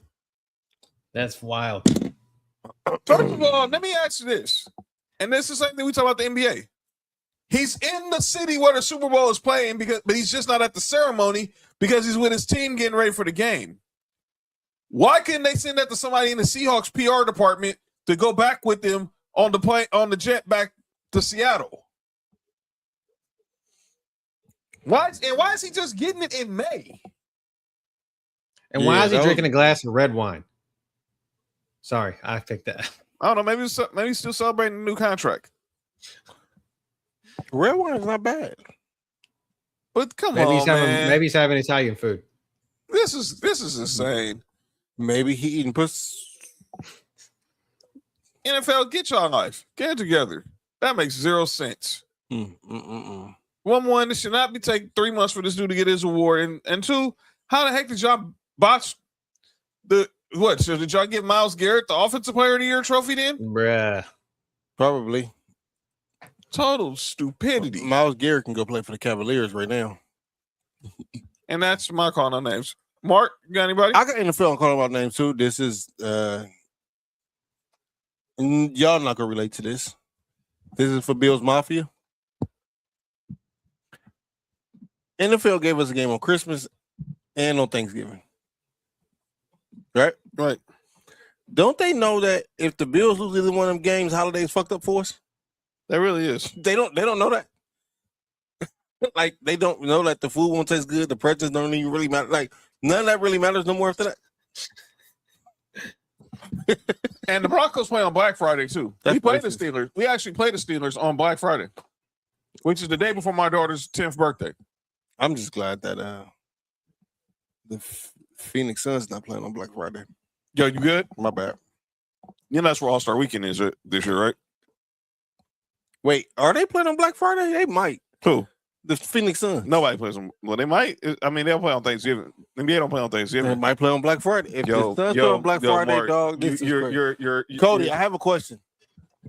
That's wild. First of all, let me ask you this. And this is something we talk about the NBA. He's in the city where the Super Bowl is playing, but he's just not at the ceremony because he's with his team getting ready for the game. Why couldn't they send that to somebody in the Seahawks PR department to go back with them on the jet back to Seattle? Why is he just getting it in May? And why is he drinking a glass of red wine? Sorry, I picked that. I don't know. Maybe he's still celebrating a new contract. Red wine is not bad. But come Maybe on, man. Maybe he's having Italian food. This is insane. Maybe he eating puss. NFL, get y'all life. Get it together. That makes 0 sense. 1, this should not be taking 3 months for this dude to get his award. And 2, how the heck did y'all botch what? So did y'all get Myles Garrett the Offensive Player of the Year trophy then? Bruh. Probably. Total stupidity. Myles Garrett can go play for the Cavaliers right now. And that's my call on names. Mark, you got anybody? I got NFL calling about names too. This is y'all not gonna relate to this. This is for Bills Mafia. NFL gave us a game on Christmas and on Thanksgiving. Right? Right. Don't they know that if the Bills lose either one of them games, holidays fucked up for us? That really is. They don't know that. Like, they don't know that the food won't taste good, the presents don't even really matter. Like, none of that really matters no more after that. And the Broncos play on Black Friday too. That's We played racist. the Steelers. We actually played the Steelers on Black Friday, which is the day before my daughter's 10th birthday. I'm just glad that the Phoenix Suns not playing on Black Friday. Yo, you good? My bad. You know that's where All-Star Weekend is this year, right? Wait, are they playing on Black Friday? They might. Who? The Phoenix Suns. Nobody plays on. Well, they might. I mean, they'll play on Thanksgiving. NBA don't play on They Thanksgiving. might play on Black Friday. If the Suns play on Black Friday, Mark, dog, this is crazy. you're Cody, I have a question,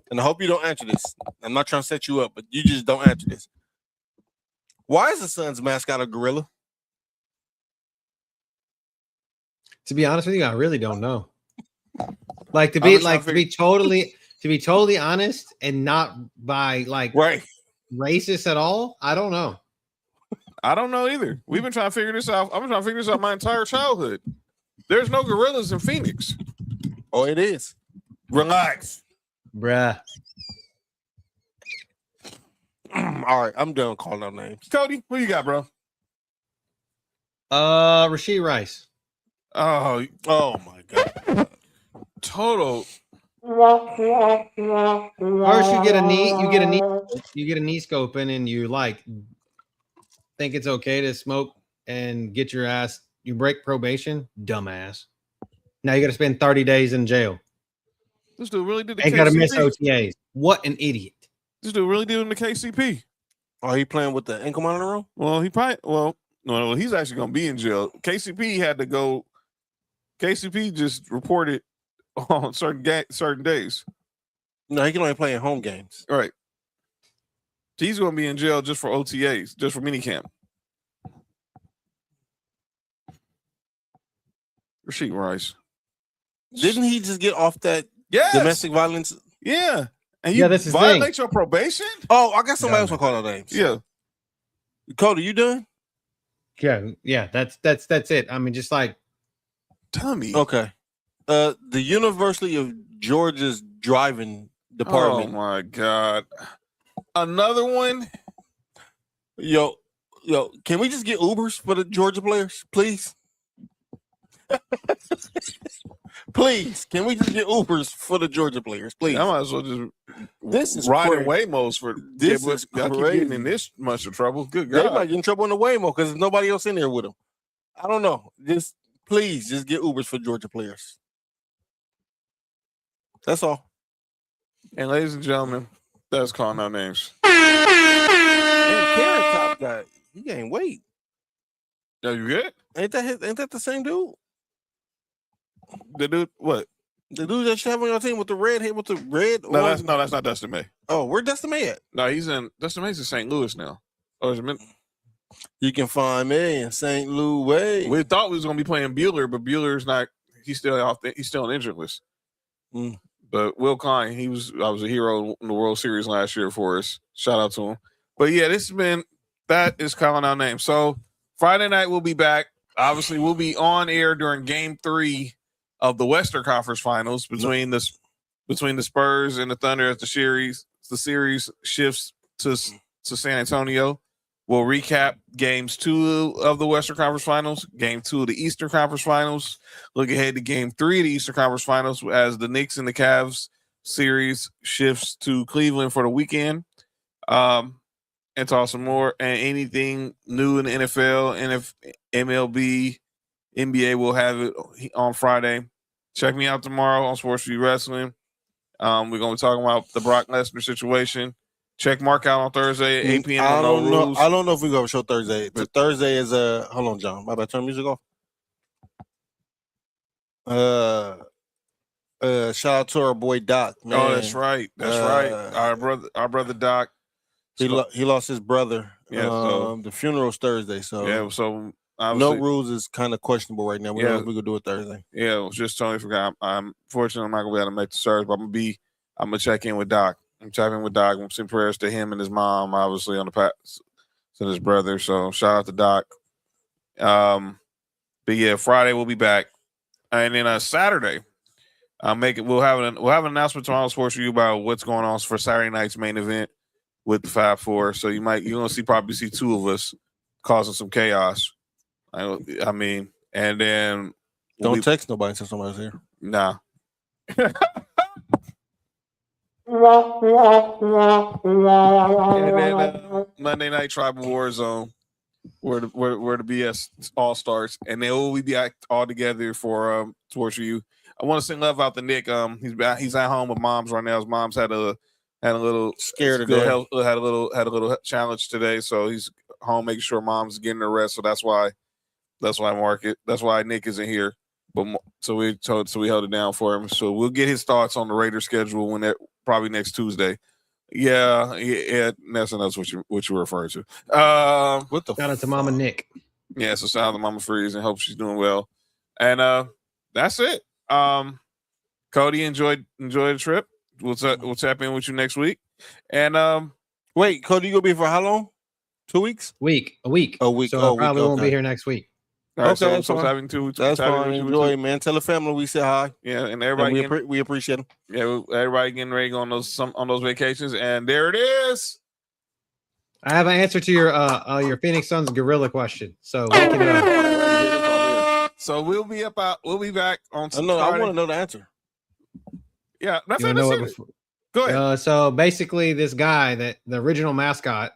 and I hope you don't answer this. I'm not trying to set you up, but you just don't answer this. Why is the Suns mascot a gorilla? To be honest with you, I really don't know. Like to be totally honest and not by like Right. racist at all. I don't know. I don't know either. We've been trying to figure this out. I've been trying to figure this out my entire childhood. There's no gorillas in Phoenix. Oh, it is. Relax. Bruh. All right, I'm done calling out names. Cody, what you got, bro? Rashid Rice. Oh my God. Total. First, you get a knee scoping, and you like think it's okay to smoke and get your ass. You break probation, dumbass. Now you got to spend 30 days in jail. This dude really did the Ain't got to KCP. miss OTAs. What an idiot! This dude really did in the KCP. Are you playing with the ankle monitor on? Well, no, he's actually going to be in jail. KCP had to go. KCP just reported on certain days. No, he can only play in home games. All right. He's going to be in jail just for OTAs, just for minicamp. Rashid Rice. Didn't he just get off that Yes. Domestic violence. Yeah. And you that's his violate your probation? Oh, I got somebody Yeah, else to call out names. Yeah. Cody, you done? Yeah. That's it. I mean, just like Dummy. Okay. The University of Georgia's driving department. Oh my God. Another one? Yo, can we just get Ubers for the Georgia players, please? Please, can we just get Ubers for the Georgia players, please? I might as well just This is ride in crazy. Waymos for This yeah, is but y'all keep getting crazy. in this much of trouble. Good They God. might get in trouble in the Waymo because there's nobody else in there with them. I don't know. Just please, just get Ubers for Georgia players. That's all. And ladies and gentlemen, that's calling out names. And Carrot Top guy, he gained weight. Are you good? Ain't that the same dude? The dude, what? The dude that you have on your team with the red hair, with the red. No, that's not Dustin May. Oh, where Dustin May at? No, Dustin May's in St. Louis now. Or is it You can find me in St. Louis. we thought we was gonna be playing Bueller, but Bueller's not. He's still he's still on injured list. Mm. But Will Klein, I was a hero in the World Series last year for us. Shout out to him. But yeah, that is calling out names. So Friday night we'll be back. Obviously, we'll be on air during Game 3 of the Western Conference Finals between the Spurs and the Thunder as the series shifts to San Antonio. We'll recap Games 2 of the Western Conference Finals, Game 2 of the Eastern Conference Finals. Look ahead to Game 3 of the Eastern Conference Finals as the Knicks and the Cavs series shifts to Cleveland for the weekend. And talk some more and anything new in the NFL, MLB, NBA. We'll have it on Friday. Check me out tomorrow on Sports View Wrestling. We're going to be talking about the Brock Lesnar situation. Check Mark out on Thursday at 8 p.m. I don't know. Rules. I don't know if we go show Thursday. But Thursday is hold on, John. My bad. Turn music off. Shout out to our boy Doc. Man. Oh, that's right. That's right. Our brother Doc. He lost his brother. Yeah. The funeral's Thursday. So Yeah. So no rules is kind of questionable right now. We don't know if we could do it Thursday. Yeah. It was just totally forgot. I'm fortunately I'm not gonna be able to make the service, but I'm gonna check in with Doc. I'm checking with Doc. I'm sending prayers to him and his mom, obviously on the path to his brother. So shout out to Doc. But yeah, Friday we'll be back, and then Saturday, we'll have an announcement tomorrow on Sports Review about what's going on for Saturday night's main event with the 5-4. So you're gonna probably see two of us causing some chaos. I mean, and then don't text nobody until somebody's here. Nah. And then Monday Night Tribal War Zone, where the BS all starts, and then we'll be all together for Sports Review. I want to send love out to Nick. He's at home with mom's right now. His mom's had a little scared today. Had a little challenge today, so he's home making sure mom's getting her rest. So that's why Nick isn't here. But so we held it down for him. So we'll get his thoughts on the Raiders schedule probably next Tuesday. Yeah, that's what you were referring to. What the shout out to Mama Nick. Yeah, so shout out to Mama Freeze and hope she's doing well. And that's it. Cody, enjoy the trip. We'll tap in with you next week. And wait, Cody, you gonna be for how long? 2 weeks? A week. A week. So I probably won't be here next week. All right, okay, so having 2 weeks. That's fine. Enjoy, man. Tell the family we said hi. Yeah, and everybody we appreciate them. Yeah, everybody getting ready on those vacations, and there it is. I have an answer to your Phoenix Suns gorilla question. So so we'll be back on. I want to know the answer. Yeah, that's it. Go ahead. So basically, this guy, the original mascot,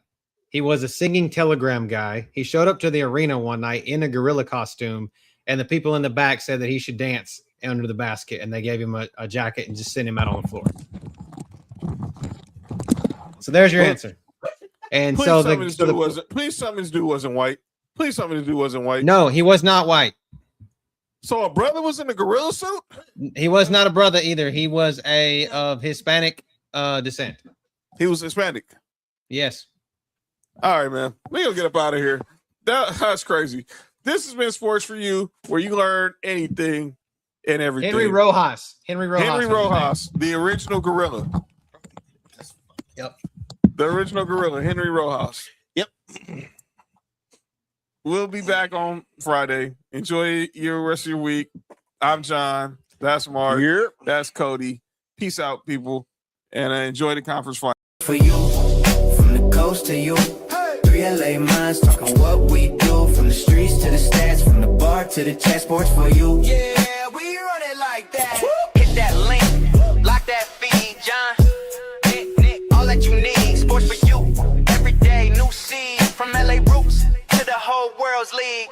he was a singing telegram guy. He showed up to the arena one night in a gorilla costume, and the people in the back said that he should dance under the basket, and they gave him a jacket and just sent him out on the floor. So there's your answer. And please so please tell me this dude wasn't white. Please tell me this dude wasn't white. No, he was not white. So a brother was in a gorilla suit? He was not a brother either. He was of Hispanic descent. He was Hispanic. Yes. All right, man. We gonna get up out of here. That's crazy. This has been Sports for You, where you learn anything and everything. Henry Rojas, Henry Rojas, the original gorilla. Yep. The original gorilla, Henry Rojas. Yep. We'll be back on Friday. Enjoy your rest of your week. I'm John. That's Mark. Yep. That's Cody. Peace out, people. And enjoy the conference final. For you, from the coast to you. 3 LA minds talking what we do. From the streets to the stats, from the bar to the chat sports for you. Yeah, we run it like that. Hit that link, lock that feed, John. Nick, all that you need. Sports for you. Every day, new seed. From LA roots to the whole world's league.